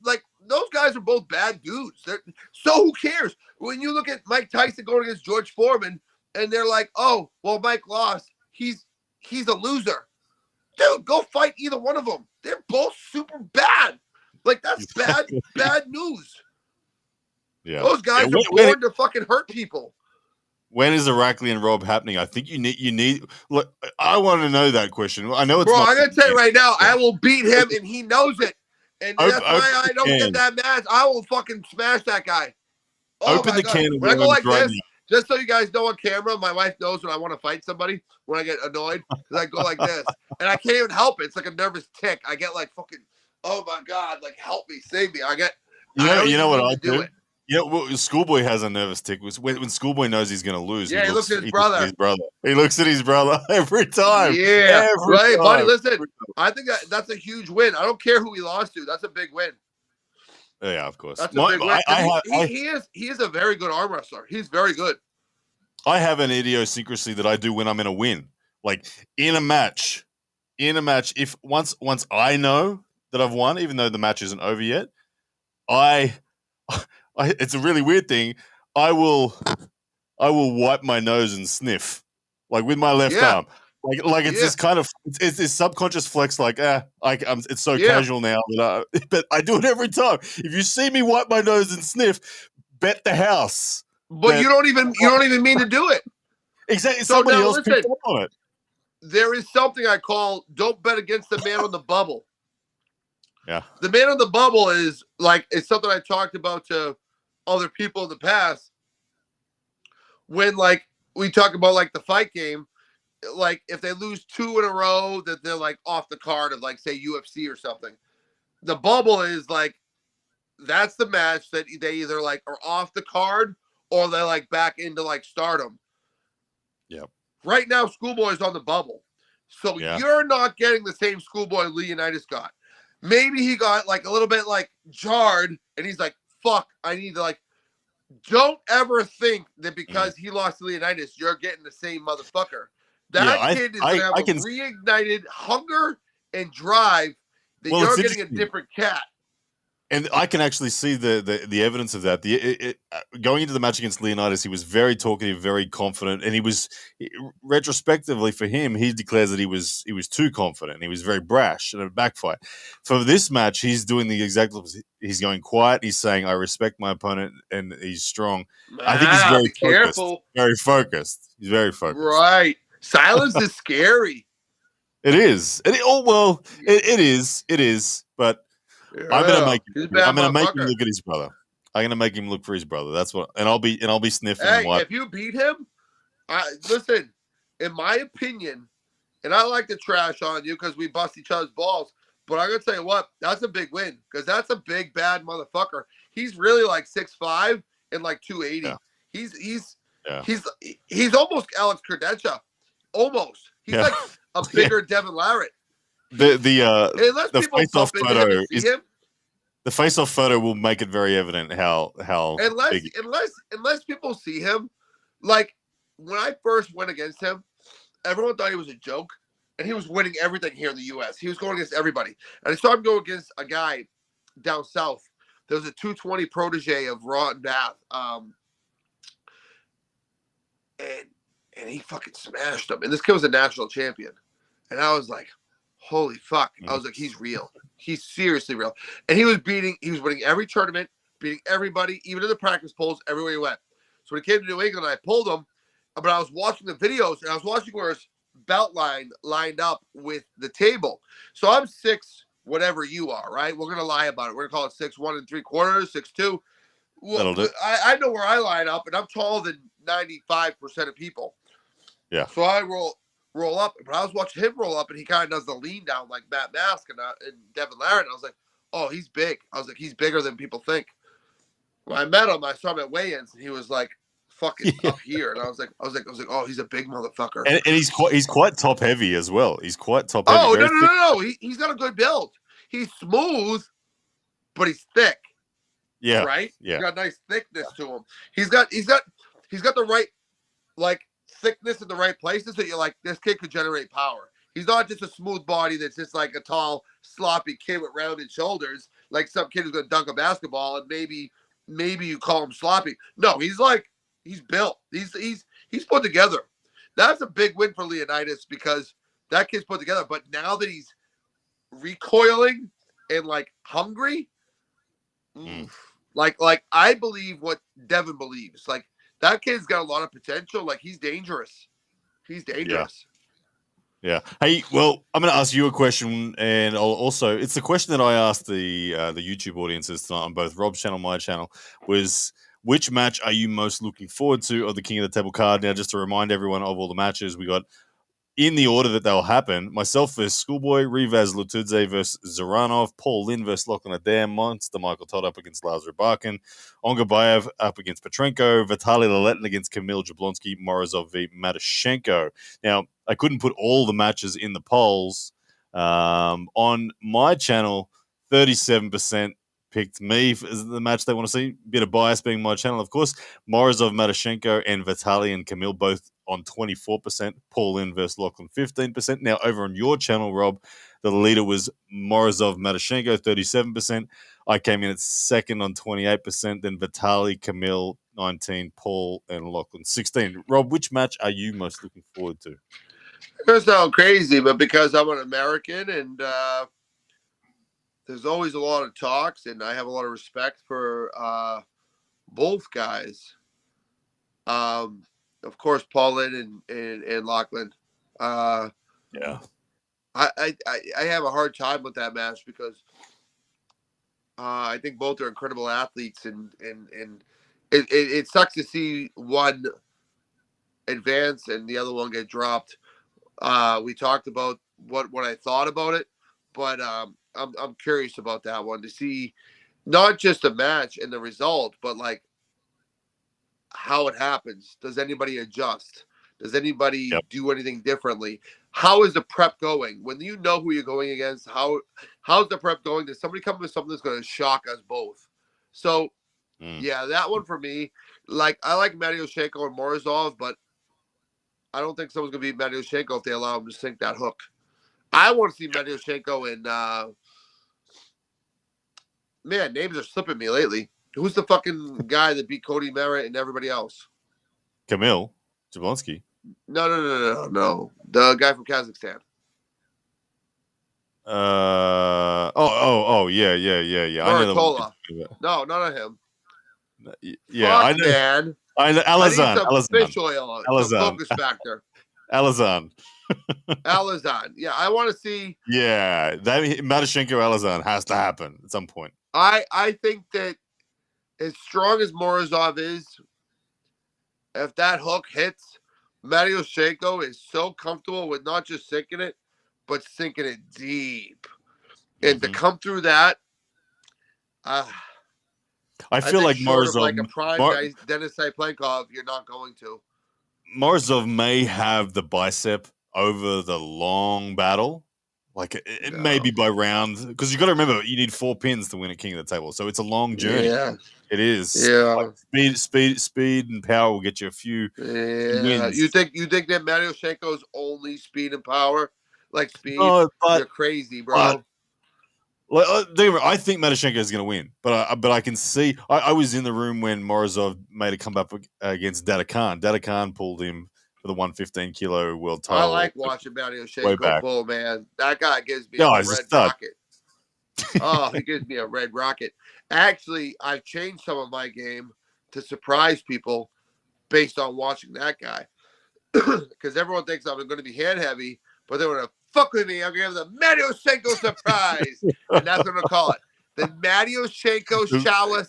those guys are both bad dudes. So who cares? When you look at Mike Tyson going against George Foreman, and they're like, oh, well, Mike lost. He's a loser. Dude, go fight either one of them. They're both super bad. Like, that's bad news. Yeah. Those guys are born to fucking hurt people. When is Irakli and Rob happening? I think you need. Look, I want to know that question. I know it's. Bro, I'm gonna tell you right now, I will beat him, and he knows it. And that's why I don't get that match. I will fucking smash that guy. Open the can. When I go like this, just so you guys know on camera, my wife knows when I want to fight somebody, when I get annoyed, because I go like this. And I can't even help it. It's like a nervous tick. I get like fucking, oh my God, like help me, save me. You know what I do? Yeah, well, Schoolboy has a nervous tick. When Schoolboy knows he's going to lose, he looks at his brother. He looks at his brother every time. Yeah, right, buddy. Listen, I think that's a huge win. I don't care who he lost to. That's a big win. Yeah, of course. That's a big win. He is a very good arm wrestler. He's very good. I have an idiosyncrasy that I do when I'm in a win. Like in a match, if once I know that I've won, even though the match isn't over yet, it's a really weird thing. I will wipe my nose and sniff, like with my left arm. Like it's Yeah. this kind of it's this subconscious flex. Like it's so Yeah. casual now that but I do it every time. If you see me wipe my nose and sniff, bet the house. But you don't even mean to do it. Exactly. So Somebody now else listen, picked up on it. there is something I call don't bet against the man on the bubble. Yeah. The man on the bubble is like, it's something I talked about to other people in the past. When like we talk about like the fight game, like if they lose 2 in a row, that they're like off the card of like say UFC or something. The bubble is like, that's the match that they either like are off the card or they're like back into like stardom. Yep. Right now, Schoolboy's on the bubble. So you're not getting the same Schoolboy Leonidas got. Maybe he got like a little bit like jarred and he's like, fuck, I need to like, don't ever think that because he lost to Leonidas, you're getting the same motherfucker. That kid is going to have a reignited hunger and drive that you're getting a different cat. And I can actually see the evidence of that. Going into the match against Leonidas, he was very talkative, very confident, and he was retrospectively for him, he declares that he was too confident. He was very brash and it backfired. For this match, he's doing the exact opposite. He's going quiet. He's saying, "I respect my opponent," and he's strong. I think he's very focused. Careful. Very focused. He's very focused. Right. Silence is scary. It is. It is. But I'm gonna make him look at his brother. I'm gonna make him look for his brother. That's what, and I'll be sniffing. Hey, if you beat him, listen. In my opinion, and I like to trash on you because we bust each other's balls, but I'm gonna tell you what, that's a big win because that's a big bad motherfucker. He's really like 6'5" and like 280. Yeah. He's almost Alex Kerdecha, almost. He's like a bigger Devin Larratt. The face-off photo is the face-off photo will make it very evident how unless people see him. Like when I first went against him, everyone thought he was a joke, and he was winning everything here in the U.S. He was going against everybody, and I saw him go against a guy down south. There was a 220 protege of Raw and Bath, and he fucking smashed him. And this kid was a national champion, and I was like, holy fuck. I was like, he's real. He's seriously real. And he was winning every tournament, beating everybody, even in the practice polls, everywhere he went. So when he came to New England, I pulled him, but I was watching the videos, and I was watching where his belt line lined up with the table. So I'm 6, whatever you are, right? We're going to lie about it. We're going to call it 6'1 3/4, 6'2. Well, I know where I line up, and I'm taller than 95% of people. Yeah. So I roll up, but I was watching him roll up, and he kind of does the lean down like Matt Mask and Devin Larratt. And I was like, oh, he's big. I was like, he's bigger than people think. When I met him, I saw him at weigh-ins, and he was like fucking up here. And I was like, oh, he's a big motherfucker. And he's quite top heavy as well. He's quite top heavy. Oh, no. He's got a good build. He's smooth, but he's thick. Yeah. Right? Yeah. He's got nice thickness to him. He's got the right like thickness in the right places that you're like, this kid could generate power. He's not just a smooth body that's just like a tall, sloppy kid with rounded shoulders, like some kid who's gonna dunk a basketball and maybe you call him sloppy. No, he's built. He's put together. That's a big win for Leonidas because that kid's put together. But now that he's recoiling and like hungry, like I believe what Devin believes. Like that kid's got a lot of potential. Like he's dangerous. He's dangerous. Yeah. Hey, well, I'm going to ask you a question, and also it's the question that I asked the YouTube audiences tonight on both Rob's channel, my channel, was which match are you most looking forward to of the King of the Table card? Now, just to remind everyone of all the matches we got in the order that they'll happen: myself versus Schoolboy, Rivaz Lutudze versus Zaranov, Paul Lynn versus Lachlan Adair, Monster Michael Todd up against Lazar Barkin, Ongabayev up against Petrenko, Vitaly Laletin against Kamil Jablonski, Morozov v. Matashenko. Now, I couldn't put all the matches in the polls. On my channel, 37% picked me as the match they want to see. Bit of bias being my channel, of course. Morozov, Matashenko, and Vitaly and Kamil both on 24%. Paul Lynn versus Lachlan, 15%. Now, over on your channel, Rob, the leader was Morozov, Matashenko, 37%. I came in at second on 28%. Then Vitaly, Kamil, 19%. Paul and Lachlan, 16%. Rob, which match are you most looking forward to? It's not crazy, but because I'm an American and there's always a lot of talks, and I have a lot of respect for both guys. Of course, Paulin and Lachlan. Yeah. I have a hard time with that match because I think both are incredible athletes, and it sucks to see one advance and the other one get dropped. We talked about what I thought about it, but I'm curious about that one to see not just the match and the result, but like how it happens. Does anybody adjust? Does anybody do anything differently? How is the prep going? When you know who you're going against, how's the prep going? Does somebody come with something that's going to shock us both? So, yeah, that one for me. Like, I like Matyoshenko and Morozov, but I don't think someone's going to beat Matyoshenko if they allow him to sink that hook. I want to see Matyoshenko and man, names are slipping me lately. Who's the fucking guy that beat Cody Merritt and everybody else? Kamil Jablonski. No. The guy from Kazakhstan. Yeah. Maratola. No, not him. Yeah, Fuck, man. I know Alazan. Fish oil. Some focus factor. Alazan. Alazan. Yeah, I want to see. Yeah, that Matyoshenko Alazan has to happen at some point. I think that as strong as Morozov is, if that hook hits, Matyoshenko is so comfortable with not just sinking it, but sinking it deep. And to come through that, I feel like Morozov, like a prime Denis Cyplenkov, you're not going to. Morozov may have the bicep over the long battle. Like it may be by round, because you got to remember you need 4 pins to win a King of the Table, so it's a long journey. Yeah, it is. Yeah, like speed, and power will get you a few. Yeah, wins. you think that Matyoshenko's only speed and power, like speed? No, you're crazy, bro. I think Matyoshenko is going to win, but I can see. I was in the room when Morozov made a comeback against Dadakan. Dadakan pulled him for the 115 kilo world title. I like watching Matyoshenko pull, man. That guy gives me a red rocket. Oh, he gives me a red rocket. Actually, I've changed some of my game to surprise people based on watching that guy. Because everyone thinks I'm going to be hand heavy, but they're going to fuck with me. I'm going to have the Matyoshenko surprise. And that's what I'm going to call it. The Matyoshenko Shawa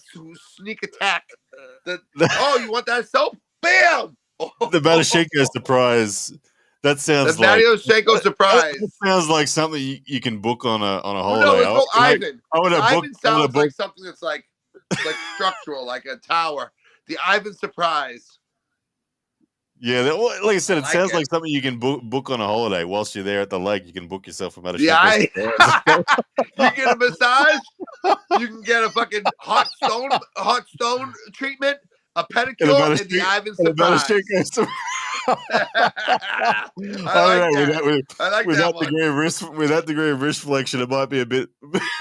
sneak attack. Oh, you want that soap? Bam! The Matyoshenko surprise. That sounds the Matyoshenko surprise. That sounds like something you can book on a holiday. No, it's Ivan. Ivan sounds like something that's like structural, like a tower. The Ivan surprise. Yeah, like I said, it sounds like something you can book on a holiday. Whilst you're there at the lake, you can book yourself a Matyoshenko. Yeah, you get a massage. You can get a fucking hot stone treatment, a pedicure, and the Ivan surprise. With that degree of wrist flexion, it might be a bit.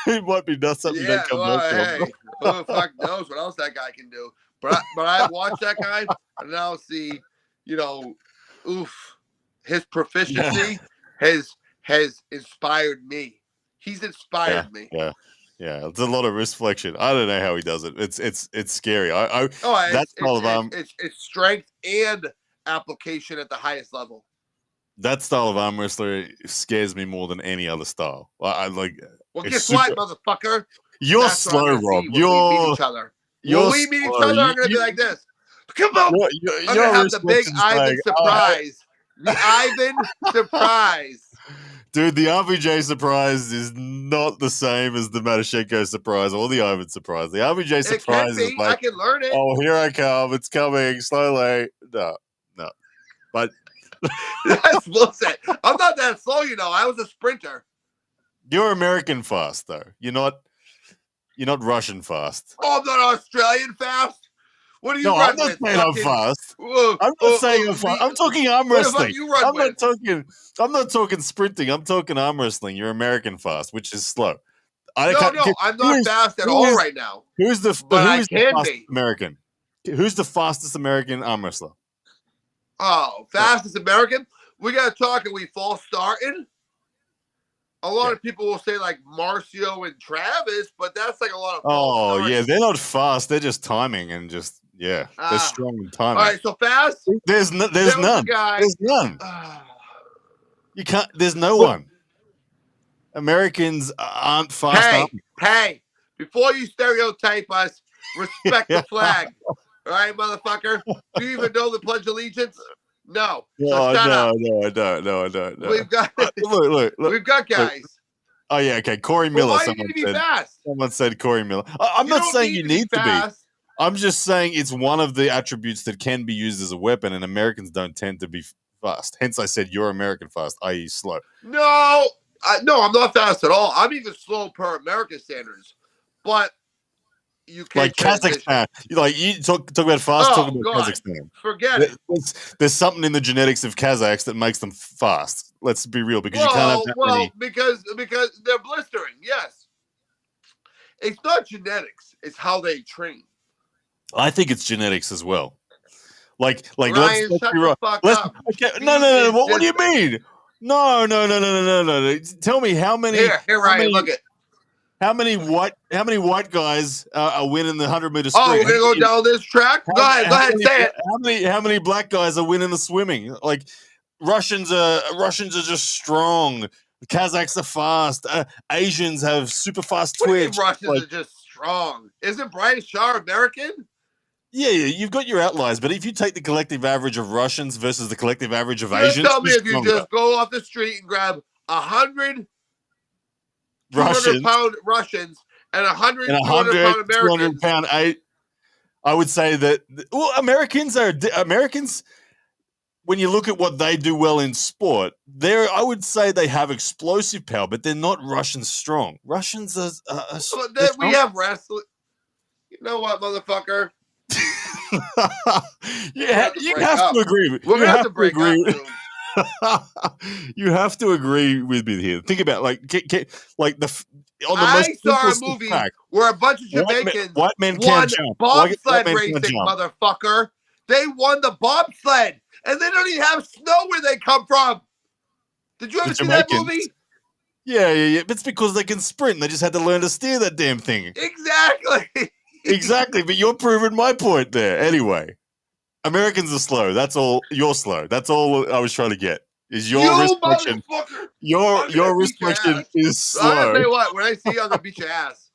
It might be not something that comes hey, who the fuck knows what else that guy can do? But I watched that guy, and now see, his proficiency has inspired me. He's inspired me. Yeah. Yeah, it's a lot of wrist flexion. I don't know how he does it. It's scary. It's strength and application at the highest level. That style of arm wrestler scares me more than any other style. Well, guess what, motherfucker? You're slow, Rob. When we meet each other, I'm gonna be like this. Come on, I'm gonna have the big Ivan surprise. The Ivan surprise. Dude, the RVJ surprise is not the same as the Matyoshenko surprise or the Ivan surprise. The RVJ surprise is like, I can learn it. Oh, here I come. It's coming slowly. No. But that's bullshit. I'm not that slow, I was a sprinter. You're American fast, though. You're not Russian fast. Oh, I'm not Australian fast. What are you? No, I'm not saying I'm fast. I'm not saying I'm fast. I'm talking arm wrestling. I'm not talking sprinting. I'm talking arm wrestling. You're American fast, which is slow. I'm not fast at all right now. Who's the fastest American? Who's the fastest American arm wrestler? Oh, fastest American? we got to talk and we false starting. A lot of people will say like Marcio and Travis, but that's like a lot of false starting. Yeah, they're not fast. They're just timing and just they're strong in timing. All right, so fast. There's none. There's none. You can't. There's no one. Americans aren't fast. Hey, before you stereotype us, respect the flag. All right, motherfucker. Do you even know the Pledge of Allegiance? No. No, I don't. We've got look. We've got guys. Oh yeah, okay. Corey Miller. Why do you need to be fast? Someone said Corey Miller. I'm not saying you need to be. I'm just saying it's one of the attributes that can be used as a weapon, and Americans don't tend to be fast. Hence, I said you're American fast, i.e., slow. No, I'm not fast at all. I'm even slow per American standards, but. You can't like Kazakhstan. Like you talk about fast. Talk about Kazakhstan. Forget it. There's something in the genetics of Kazakhs that makes them fast. Let's be real, because you can't have that many. because they're blistering. Yes, it's not genetics; it's how they train. I think it's genetics as well. Like Ryan, let's shut be the right. fuck up. Okay, no. What do you mean? No. Tell me how many. Here, Ryan, look at. How many white guys are winning the 100-meter sprint? Oh, we're gonna go down this track. Go ahead, say it. How many black guys are winning the swimming? Like Russians are just strong. Kazakhs are fast. Asians have super fast twitch. Russians are just strong. Isn't Brian Shaw American? Yeah, you've got your outliers, but if you take the collective average of Russians versus the collective average of Asians, tell me if you just go off the street and grab 100. 200-pound Russians and 100, 200-pound Americans. 200-pound I would say that Americans. When you look at what they do well in sport, I would say they have explosive power, but they're not Russian strong. Russians are we have wrestling. You know what, motherfucker? You have to agree. We're gonna have to break up soon. You have to agree with me here. Think about I saw a movie where a bunch of Jamaicans white men won can't jump. bobsled racing, motherfucker. They won the bobsled, and they don't even have snow where they come from. Did you ever see that movie? Yeah. But it's because they can sprint. They just had to learn to steer that damn thing. Exactly. But you're proving my point there. Anyway. Americans are slow. That's all. You're slow. That's all I was trying to get. Is your restriction? Your restriction is slow. I'll tell you what. When I see you, I'm gonna beat your ass.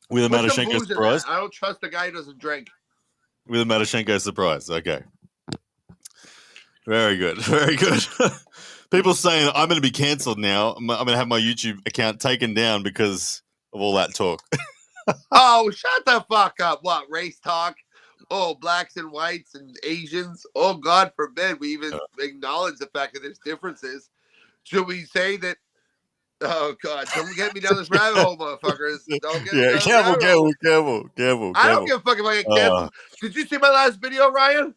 With a Matoshenko surprise. I don't trust the guy who doesn't drink. With a Matoshenko surprise. Okay. Very good. Very good. People saying I'm going to be cancelled now. I'm going to have my YouTube account taken down because of all that talk. Oh, shut the fuck up. What, race talk? Oh, blacks and whites and Asians. Oh, God forbid we even acknowledge the fact that there's differences. Should we say that? Oh, God. Don't get me down this rabbit hole, motherfuckers. Don't get me down Careful. I don't give a fuck if I get canceled. Did you see my last video, Ryan?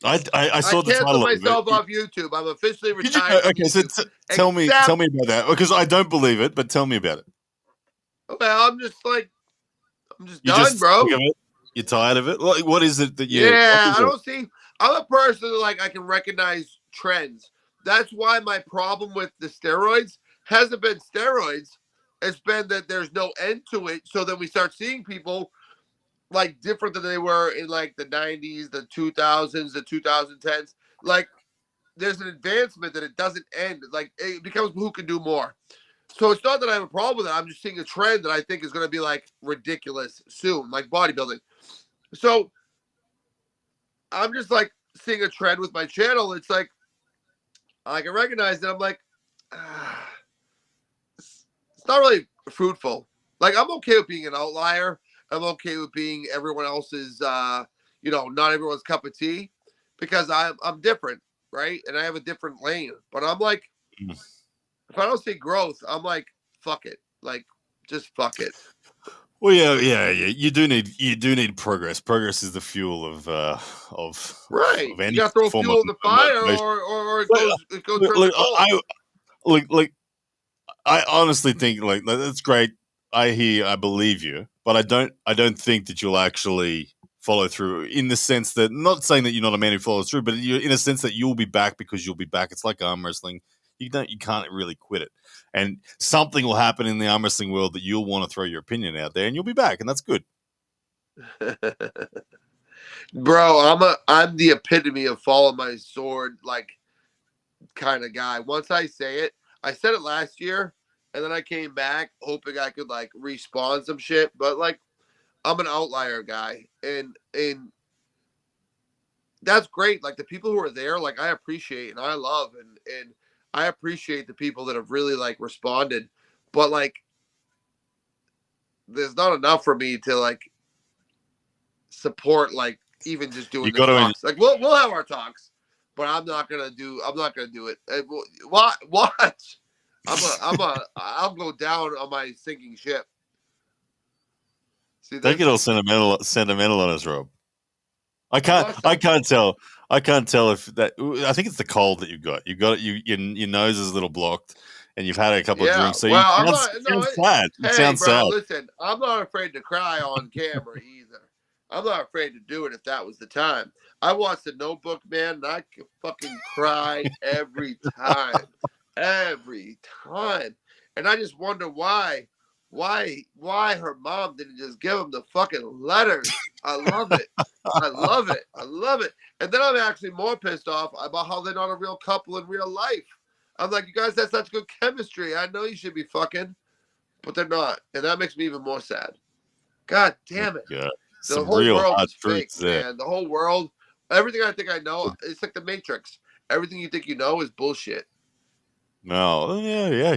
I saw the title. I canceled myself off YouTube. I'm officially retired. Okay, so tell me about that. Because I don't believe it, but tell me about it. Well, I'm just done, bro. You're tired of it? Like, what is it that you... Yeah, I don't see... I'm a person that, I can recognize trends. That's why my problem with the steroids hasn't been steroids. It's been that there's no end to it. So then we start seeing people, different than they were in, the 90s, the 2000s, the 2010s. There's an advancement that it doesn't end. It becomes who can do more. So it's not that I have a problem with it. I'm just seeing a trend that I think is going to be ridiculous soon, like bodybuilding. So I'm just seeing a trend with my channel. It's I can recognize it. I'm it's not really fruitful. I'm okay with being an outlier. I'm okay with being everyone else's, not everyone's cup of tea, because I'm different, right? And I have a different lane. But I'm if I don't see growth, I'm fuck it. Just fuck it. Well, yeah. You do need progress. Progress is the fuel of right. Of any you got to throw form fuel of in the fire, or it goes. I honestly think that's great. I believe you, but I don't think that you'll actually follow through in the sense that, not saying that you're not a man who follows through, but you're in a sense that you'll be back because you'll be back. It's like arm wrestling. You can't really quit it. And something will happen in the arm wrestling world that you'll want to throw your opinion out there and you'll be back. And that's good. Bro, I'm the epitome of follow my sword, like, kind of guy. Once I say it, I said it last year, and then I came back hoping I could, like, respawn some shit. But, like, I'm an outlier guy, and that's great. Like, the people who are there, like, I appreciate and I love, and I appreciate the people that have really, like, responded. But, like, there's not enough for me to, like, support, like, even just doing the talks. Like, we'll have our talks, but I'm not gonna do it. Watch. I'll go down on my sinking ship. See, don't get all sentimental on us, Rob. I can't tell if that. I think it's the cold that you've got. Your nose is a little blocked, and you've had a couple of drinks. So it sounds sad. It sounds sad. Listen, I'm not afraid to cry on camera either. I'm not afraid to do it if that was the time. I watched The Notebook, man, and I could fucking cry every time. Every time. And I just wonder why her mom didn't just give him the fucking letters. I love it. I love it. I love it. And then I'm actually more pissed off about how they're not a real couple in real life. I'm like, you guys have such good chemistry. I know you should be fucking, but they're not. And that makes me even more sad. God damn it. Yeah. The whole world is fake, man. The whole world, everything I think I know, it's like the Matrix. Everything you think you know is bullshit. No, yeah.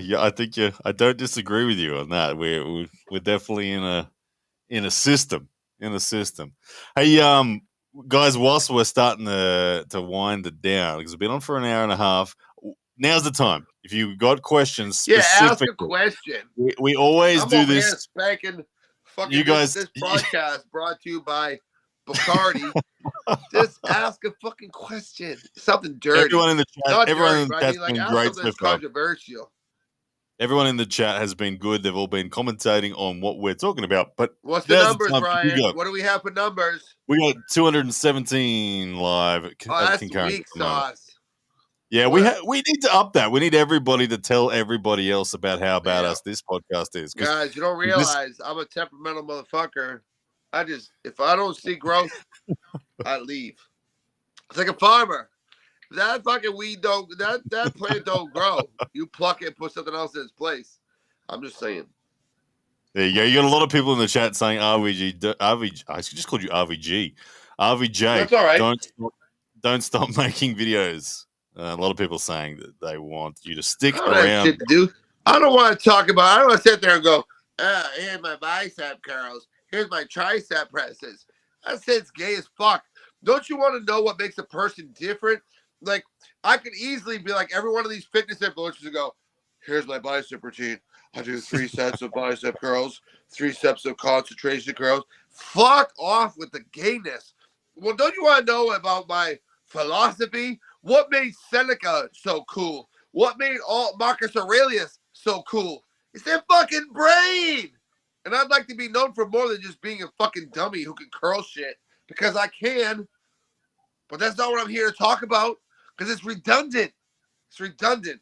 I don't disagree with you on that. We're definitely in a system. Hey, guys, whilst we're starting to wind it down, because we've been on for an hour and a half, now's the time. If you've got questions, ask a question. We always do this. Spanking fucking you guys, this podcast brought to you by Bacardi. Just ask a fucking question. Something dirty. Everyone in the chat, Not everyone dirty, in the chat's like, been great so far. Controversial. Everyone in the chat has been good. They've all been commentating on what we're talking about. But what's the numbers, Ryan? What do we have for numbers? We got 217 live. That's weak sauce. Yeah, we need to up that. We need everybody to tell everybody else about how badass this podcast is. Guys, you don't realize I'm a temperamental motherfucker. If I don't see growth, I leave. It's like a farmer. If that fucking weed that plant don't grow, you pluck it and put something else in its place. I'm just saying. There you go. You got a lot of people in the chat saying RVG. I just called you RVG. RVJ. That's all right. Don't stop making videos. A lot of people saying that they want you to stick around. That shit to do. I don't want to talk about. I don't want to sit there and go, here's my bicep curls. Here's my tricep presses. That shit's gay as fuck. Don't you want to know what makes a person different? Like, I could easily be like every one of these fitness influencers and go, here's my bicep routine. I do 3 sets of bicep curls, 3 sets of concentration curls. Fuck off with the gayness. Well, don't you want to know about my philosophy? What made Seneca so cool? What made Marcus Aurelius so cool? It's their fucking brain. And I'd like to be known for more than just being a fucking dummy who can curl shit. Because I can. But that's not what I'm here to talk about. Because it's redundant. It's redundant.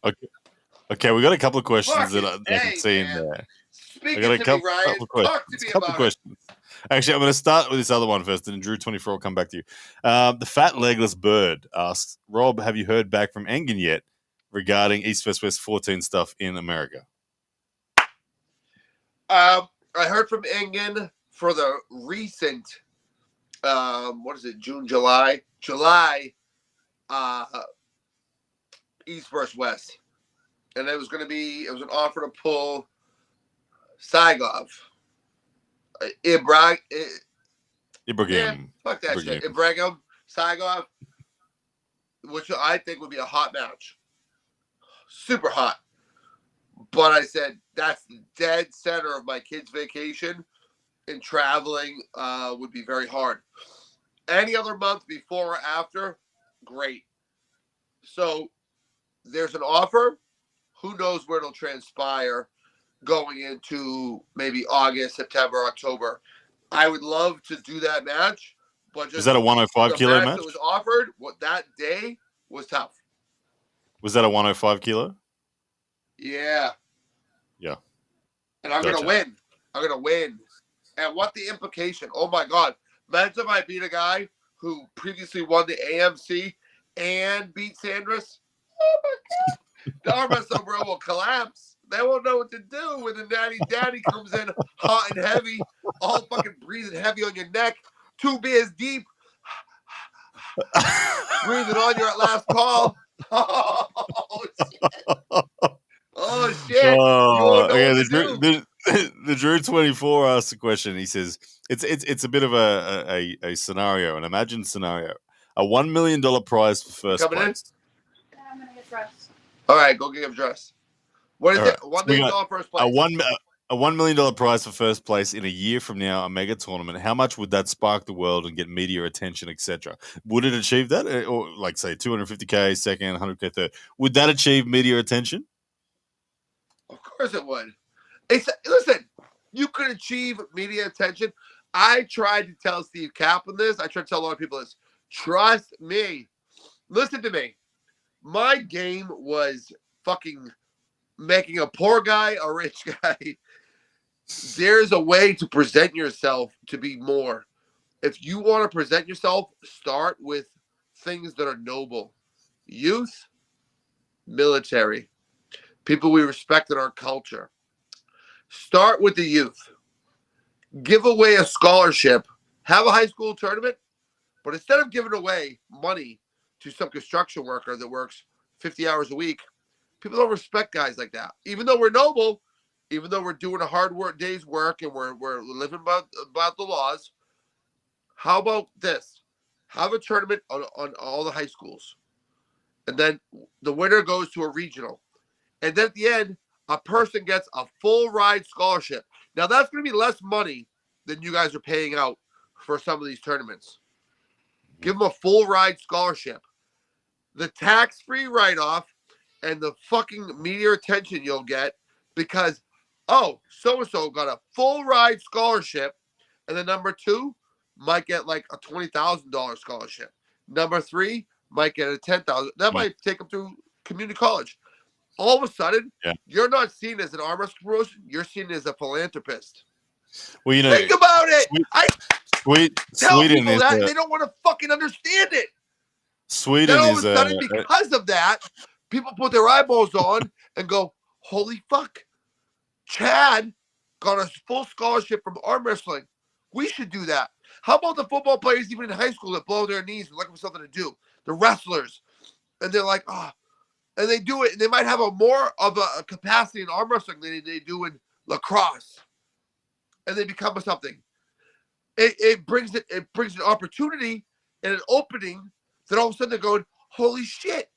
Okay, we got a couple of questions that I can see in there. Speaking to me, Ryan. Talk to me about questions. Actually, I'm going to start with this other one first, and Drew24 will come back to you. The Fat Legless Bird asks, Rob, have you heard back from Engen yet regarding East West West 14 stuff in America? I heard from Engen for the recent, July, East versus West. And it was an offer to pull Saigov. Ibrahim. Yeah, fuck that shit. Ibrahim, Saigov, which I think would be a hot match. Super hot. But I said, that's the dead center of my kid's vacation, and traveling would be very hard. Any other month before or after, great. So there's an offer. Who knows where it'll transpire going into maybe August, September, October. I would love to do that match, But just Was that a 105 the kilo match match? that was offered, what that day was tough. Was that a 105 kilo? Yeah. Yeah. And I'm Gotcha. gonna win. I'm gonna win. And what the implication? Oh my God! Imagine if I beat a guy who previously won the AMC and beat Sanders. Oh my God! The arm wrestling world will collapse. They won't know what to do when the natty daddy comes in hot and heavy, all fucking breathing heavy on your neck, 2 beers deep, breathing on you at last call. Oh shit! Oh shit! You won't know Okay. what to do. The Drew 24 asked a question. He says it's a bit of a scenario, an imagined scenario. A $1 million prize for first coming in? place. Yeah, I'm gonna get dressed. All right, go get him dressed. What is All it? right. $1 So we million got first a place. $1 million prize for first place in a year from now, a mega tournament. How much would that spark the world and get media attention, etc.? Would it achieve that, or like say 250K second, 100K third? Would that achieve media attention? Of course it would. Listen, you could achieve media attention. I tried to tell Steve Kaplan this. I tried to tell a lot of people this. Trust me. Listen to me. My game was fucking making a poor guy a rich guy. There's a way to present yourself to be more. If you want to present yourself, start with things that are noble. Youth, military, people we respect in our culture. Start with the youth. Give away a scholarship. Have a high school tournament, but instead of giving away money to some construction worker that works 50 hours a week, people don't respect guys like that. Even though we're noble, even though we're doing a hard day's work and we're living about the laws, how about this? Have a tournament on all the high schools. And then the winner goes to a regional. And then at the end, a person gets a full ride scholarship. Now that's going to be less money than you guys are paying out for some of these tournaments. Give them a full ride scholarship. The tax-free write-off and the fucking media attention you'll get because, oh, so-and-so got a full ride scholarship. And then number 2 might get like a $20,000 scholarship. Number 3 might get a $10,000. That might take them through community college. All of a sudden, you're not seen as an arm wrestling promotion. You're seen as a philanthropist. Well, you know, think about it. I tell Sweden people is that and they don't want to fucking understand it. Sweden Then all is of a sudden, because of that, people put their eyeballs on and go, "Holy fuck! Chad got a full scholarship from arm wrestling. We should do that." How about the football players, even in high school, that blow their knees and looking for something to do? The wrestlers, and they're like, and they do it, and they might have a more of a capacity in arm wrestling than they do in lacrosse, and they become something. It brings an opportunity and an opening that all of a sudden they're going, holy shit,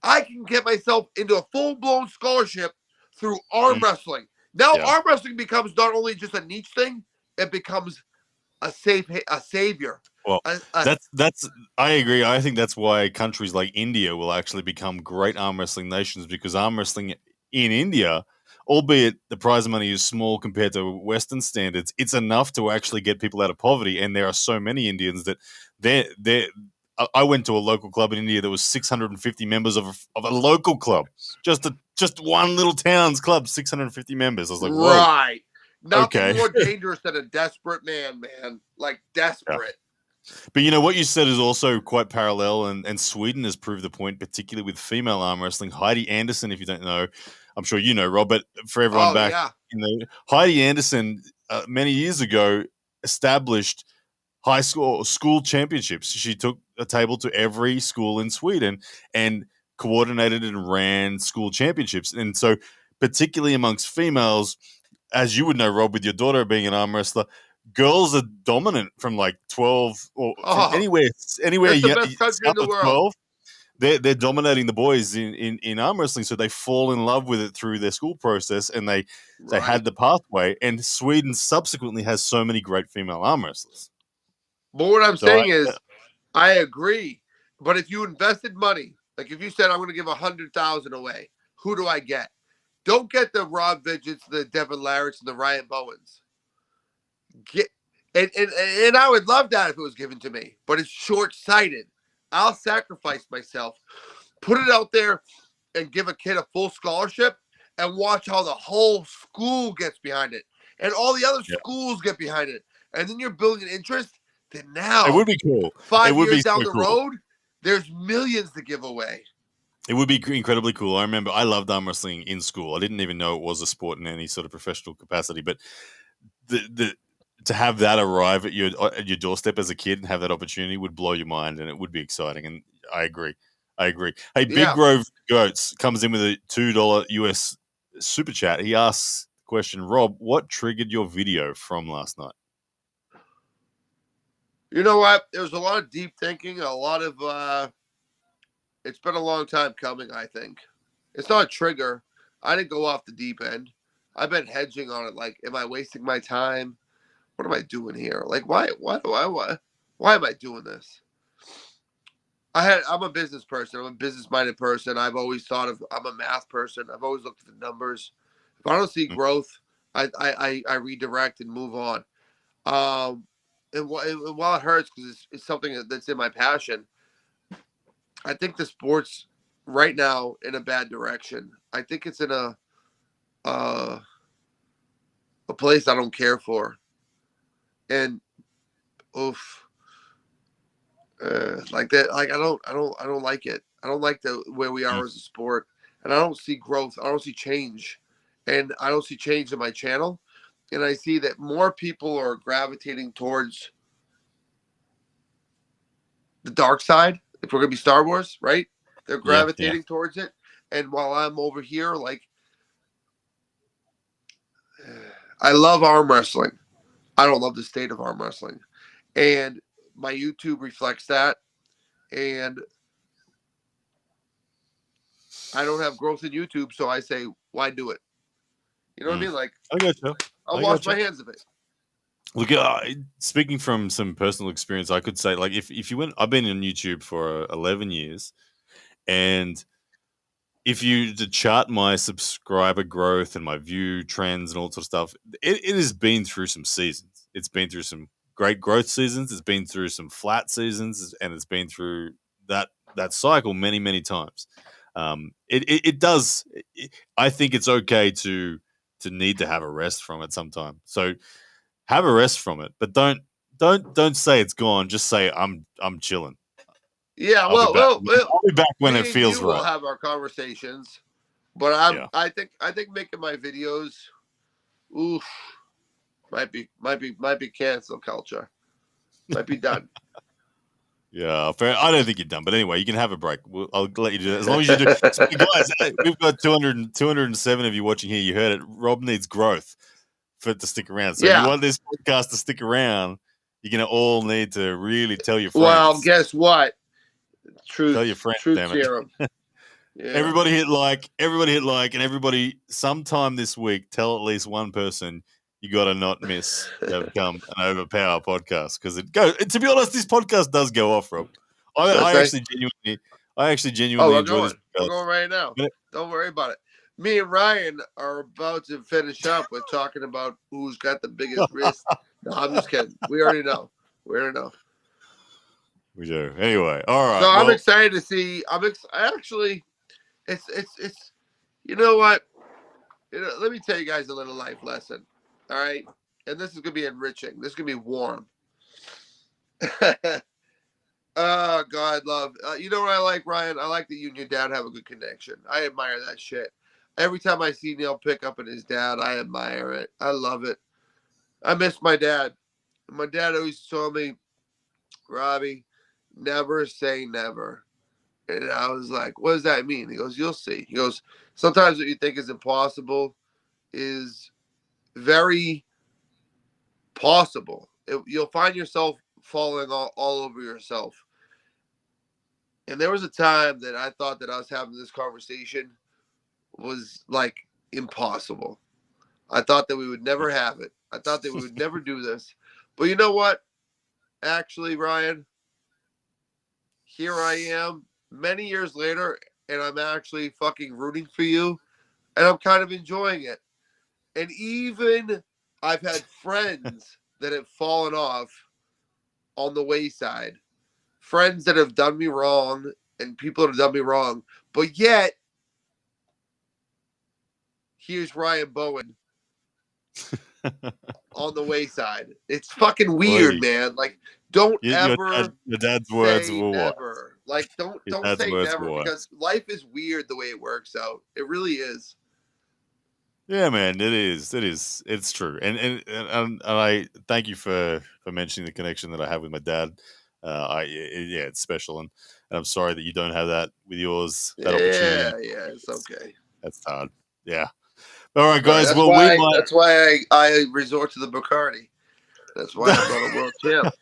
I can get myself into a full-blown scholarship through arm wrestling. Now arm wrestling becomes not only just a niche thing, it becomes a savior. Well, that's I agree. I think that's why countries like India will actually become great arm wrestling nations, because arm wrestling in India, albeit the prize money is small compared to Western standards, it's enough to actually get people out of poverty. And there are so many Indians that I went to a local club in India that was 650 members of a local club, just one little town's club, 650 members. I was like, whoa. Right. Nothing more dangerous than a desperate man. Like desperate. Yeah. But you know what you said is also quite parallel, and Sweden has proved the point, particularly with female arm wrestling. Heidi Anderson, if you don't know, I'm sure you know, Rob, but for everyone Heidi Anderson many years ago established high school championships. She took a table to every school in Sweden and coordinated and ran school championships. And so, particularly amongst females, as you would know, Rob, with your daughter being an arm wrestler, girls are dominant from like 12 or from anywhere it's the best country in the world. 12. They're dominating the boys in arm wrestling, so they fall in love with it through their school process, and they had the pathway. And Sweden subsequently has so many great female arm wrestlers. But what I'm saying is, I agree. But if you invested money, like if you said, I'm going to give 100,000 away, who do I get? Don't get the Rob Vigeants, the Devin Larratts, and the Ryan Bowens. And I would love that if it was given to me, but it's short-sighted. I'll sacrifice myself, put it out there, and give a kid a full scholarship, and watch how the whole school gets behind it, and all the other schools get behind it, and then you're building an interest. Then now, it would be cool. 5 It would years be down so the cool. road, there's millions to give away. It would be incredibly cool. I remember I loved arm wrestling in school. I didn't even know it was a sport in any sort of professional capacity, but the to have that arrive at your doorstep as a kid and have that opportunity would blow your mind, and it would be exciting. And I agree. Hey, Big Grove Goats comes in with a $2 US super chat. He asks the question, Rob, what triggered your video from last night? You know what? There was a lot of deep thinking, a lot of it's been a long time coming, I think. It's not a trigger. I didn't go off the deep end. I've been hedging on it. Like, am I wasting my time? What am I doing here? Like, why am I doing this? I'm a business person. I'm a business-minded person. I've always I'm a math person. I've always looked at the numbers. If I don't see growth, I redirect and move on. And while it hurts because it's something that's in my passion, I think the sport's right now in a bad direction. I think it's in a place I don't care for. And like that, like I don't like it. I don't like where we are as a sport, and I don't see growth. I don't see change, and I don't see change in my channel. And I see that more people are gravitating towards the dark side. If we're gonna be Star Wars, right? They're gravitating towards it, and while I'm over here, like, I love arm wrestling. I don't love the state of arm wrestling. And my YouTube reflects that. And I don't have growth in YouTube, so I say, why do it? You know what I mean? Like, I gotcha. I'll wash my hands of it. Look, speaking from some personal experience, I could say, like, if you went, I've been on YouTube for 11 years, and if you to chart my subscriber growth and my view trends and all sorts of stuff, it has been through some seasons. It's been through some great growth seasons. It's been through some flat seasons, and it's been through that cycle many times. It does. I think it's okay to need to have a rest from it sometime. So have a rest from it, but don't say it's gone. Just say I'm chilling. Yeah, I'll be back when it feels right. We'll have our conversations, but I think making my videos, might be cancel culture. Might be done. Yeah, fair. I don't think you're done, but anyway, you can have a break. I'll let you do that as long as you do. So guys, we've got 207 of you watching here. You heard it. Rob needs growth for it to stick around. So if you want this podcast to stick around, you're going to all need to really tell your friends. Well, guess what? Truth. Tell your friends, truth damn it. Serum. Yeah. Everybody hit like, and everybody sometime this week tell at least one person you got to not miss to become an Overpower podcast, because it goes. To be honest, this podcast does go off, Rob. I actually genuinely enjoy this. We're going right now. Don't worry about it. Me and Ryan are about to finish up with talking about who's got the biggest wrist. No, I'm just kidding. We already know. We do. Anyway, all right. So I'm excited to see. Actually, it's. You know what? Let me tell you guys a little life lesson. All right, and this is gonna be enriching. This is gonna be warm. Oh God, love. You know what I like, Ryan? I like that you and your dad have a good connection. I admire that shit. Every time I see Neil pick up at his dad, I admire it. I love it. I miss my dad. My dad always told me, Robbie, never say never. And I was like, what does that mean? He goes, you'll see. He goes, sometimes what you think is impossible is very possible. You'll find yourself falling all over yourself. And there was a time that I thought that us having this conversation was like impossible. I thought that we would never have it. I thought that we would never do this. But you know what? Actually, Ryan, here I am many years later, and I'm actually fucking rooting for you, and I'm kind of enjoying it. And even I've had friends that have fallen off on the wayside, friends that have done me wrong, and people that have done me wrong, but yet here's Ryan Bowen on the wayside. It's fucking weird, man. Like, don't ever your dad's words say were what? never. Like, don't Dad's say words never, were because life is weird the way it works out. It really is. Yeah, man, it is. It is. It's true. And I thank you for mentioning the connection that I have with my dad. Yeah, it's special, and I'm sorry that you don't have that with yours. That opportunity. Yeah, it's okay. That's hard. Yeah. All right, guys. That's Well, why, we might. That's why I resort to the Bacardi. That's why I'm not a world champ.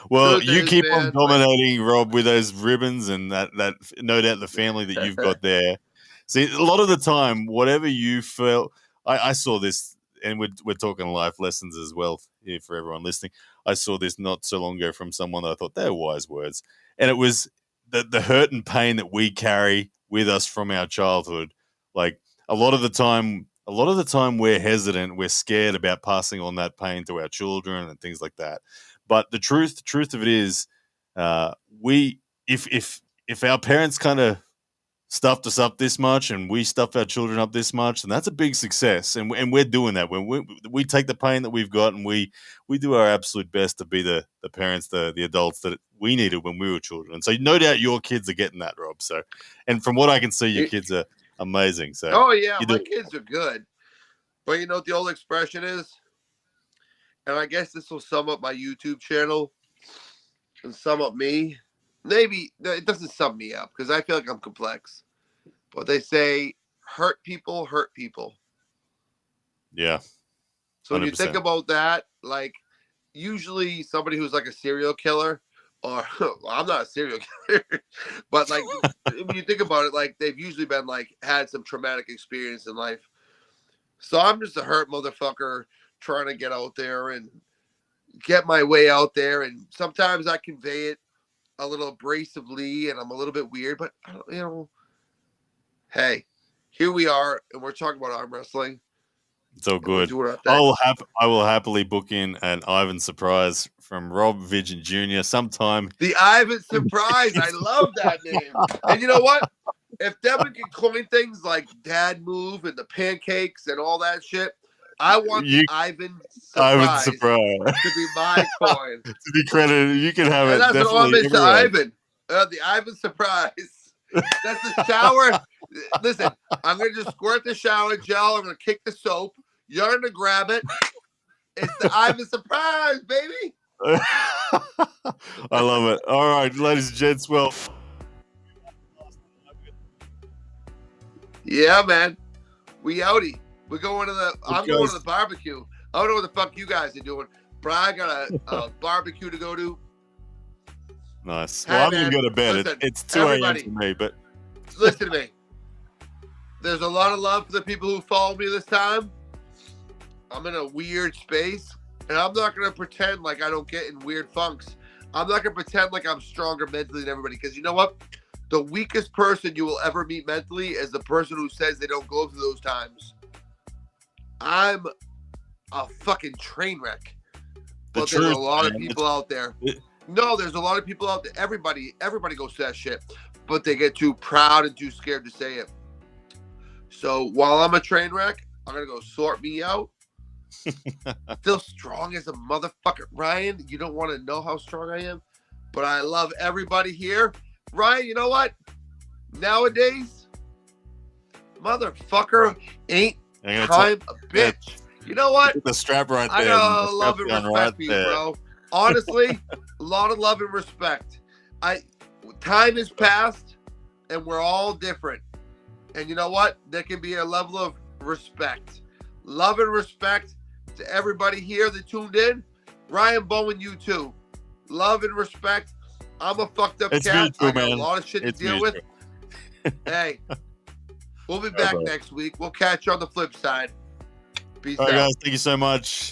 Well, Truth you is, keep man, on dominating, Rob, with those ribbons and that no doubt the family that you've got there. See, a lot of the time, whatever you felt, I saw this, and we're talking life lessons as well here for everyone listening. I saw this not so long ago from someone that I thought they were wise words, and it was the hurt and pain that we carry with us from our childhood. Like a lot of the time we're hesitant, we're scared about passing on that pain to our children and things like that. But the truth of it is, if our parents kind of stuffed us up this much and we stuff our children up this much, and that's a big success. And we're doing that when we take the pain that we've got and we do our absolute best to be the parents, the adults that we needed when we were children. And so no doubt your kids are getting that, Rob. So, and from what I can see, your kids are amazing. So, oh yeah, my kids are good. But you know what the old expression is? And I guess this will sum up my YouTube channel and sum up me. Maybe it doesn't sum me up because I feel like I'm complex. But they say, hurt people hurt people. Yeah. 100%. So when you think about that, like usually somebody who's like a serial killer, or well, I'm not a serial killer, but like when you think about it, like they've usually been like had some traumatic experience in life. So I'm just a hurt motherfucker trying to get out there and get my way out there. And sometimes I convey it a little abrasively and I'm a little bit weird, but you know, hey, here we are and we're talking about arm wrestling. So good. I will happily book in an Ivan surprise from Rob Vigeant Jr. sometime. The Ivan surprise. I love that name. And you know what? If Devin can coin things like dad move and the pancakes and all that shit, I want Ivan surprise to be my coin. To be credited, you can have and it. That's definitely an homage to Ivan. The Ivan surprise. That's the shower. Listen, I'm going to just squirt the shower gel. I'm going to kick the soap. You're going to grab it. It's the Ivan surprise, baby. I love it. All right, ladies and gents. Well, yeah, man. We outie. We're going to I'm going to the barbecue. I don't know what the fuck you guys are doing. Brian got a barbecue to go to. Nice. Hey, well, I'm going to go to bed. Listen, it's 2 a.m. for me, but listen to me. There's a lot of love for the people who followed me this time. I'm in a weird space, and I'm not going to pretend like I don't get in weird funks. I'm not going to pretend like I'm stronger mentally than everybody, because you know what? The weakest person you will ever meet mentally is the person who says they don't go through those times. I'm a fucking train wreck. But there's a lot of people out there. No, there's a lot of people out there. Everybody goes through that shit, but they get too proud and too scared to say it. So while I'm a train wreck, I'm going to go sort me out. Still strong as a motherfucker. Ryan, you don't want to know how strong I am, but I love everybody here. Ryan, you know what? Nowadays, motherfucker ain't time a bitch. You know what? The strap right there. I got love and respect for you, bro. Honestly, a lot of love and respect. Time has passed, and we're all different. And you know what? There can be a level of respect. Love and respect to everybody here that tuned in. Ryan Bowen, you too. Love and respect. I'm a fucked up cat. I got a lot of shit to deal with. Hey, we'll be back next week. We'll catch you on the flip side. Peace out. All right, guys. Thank you so much.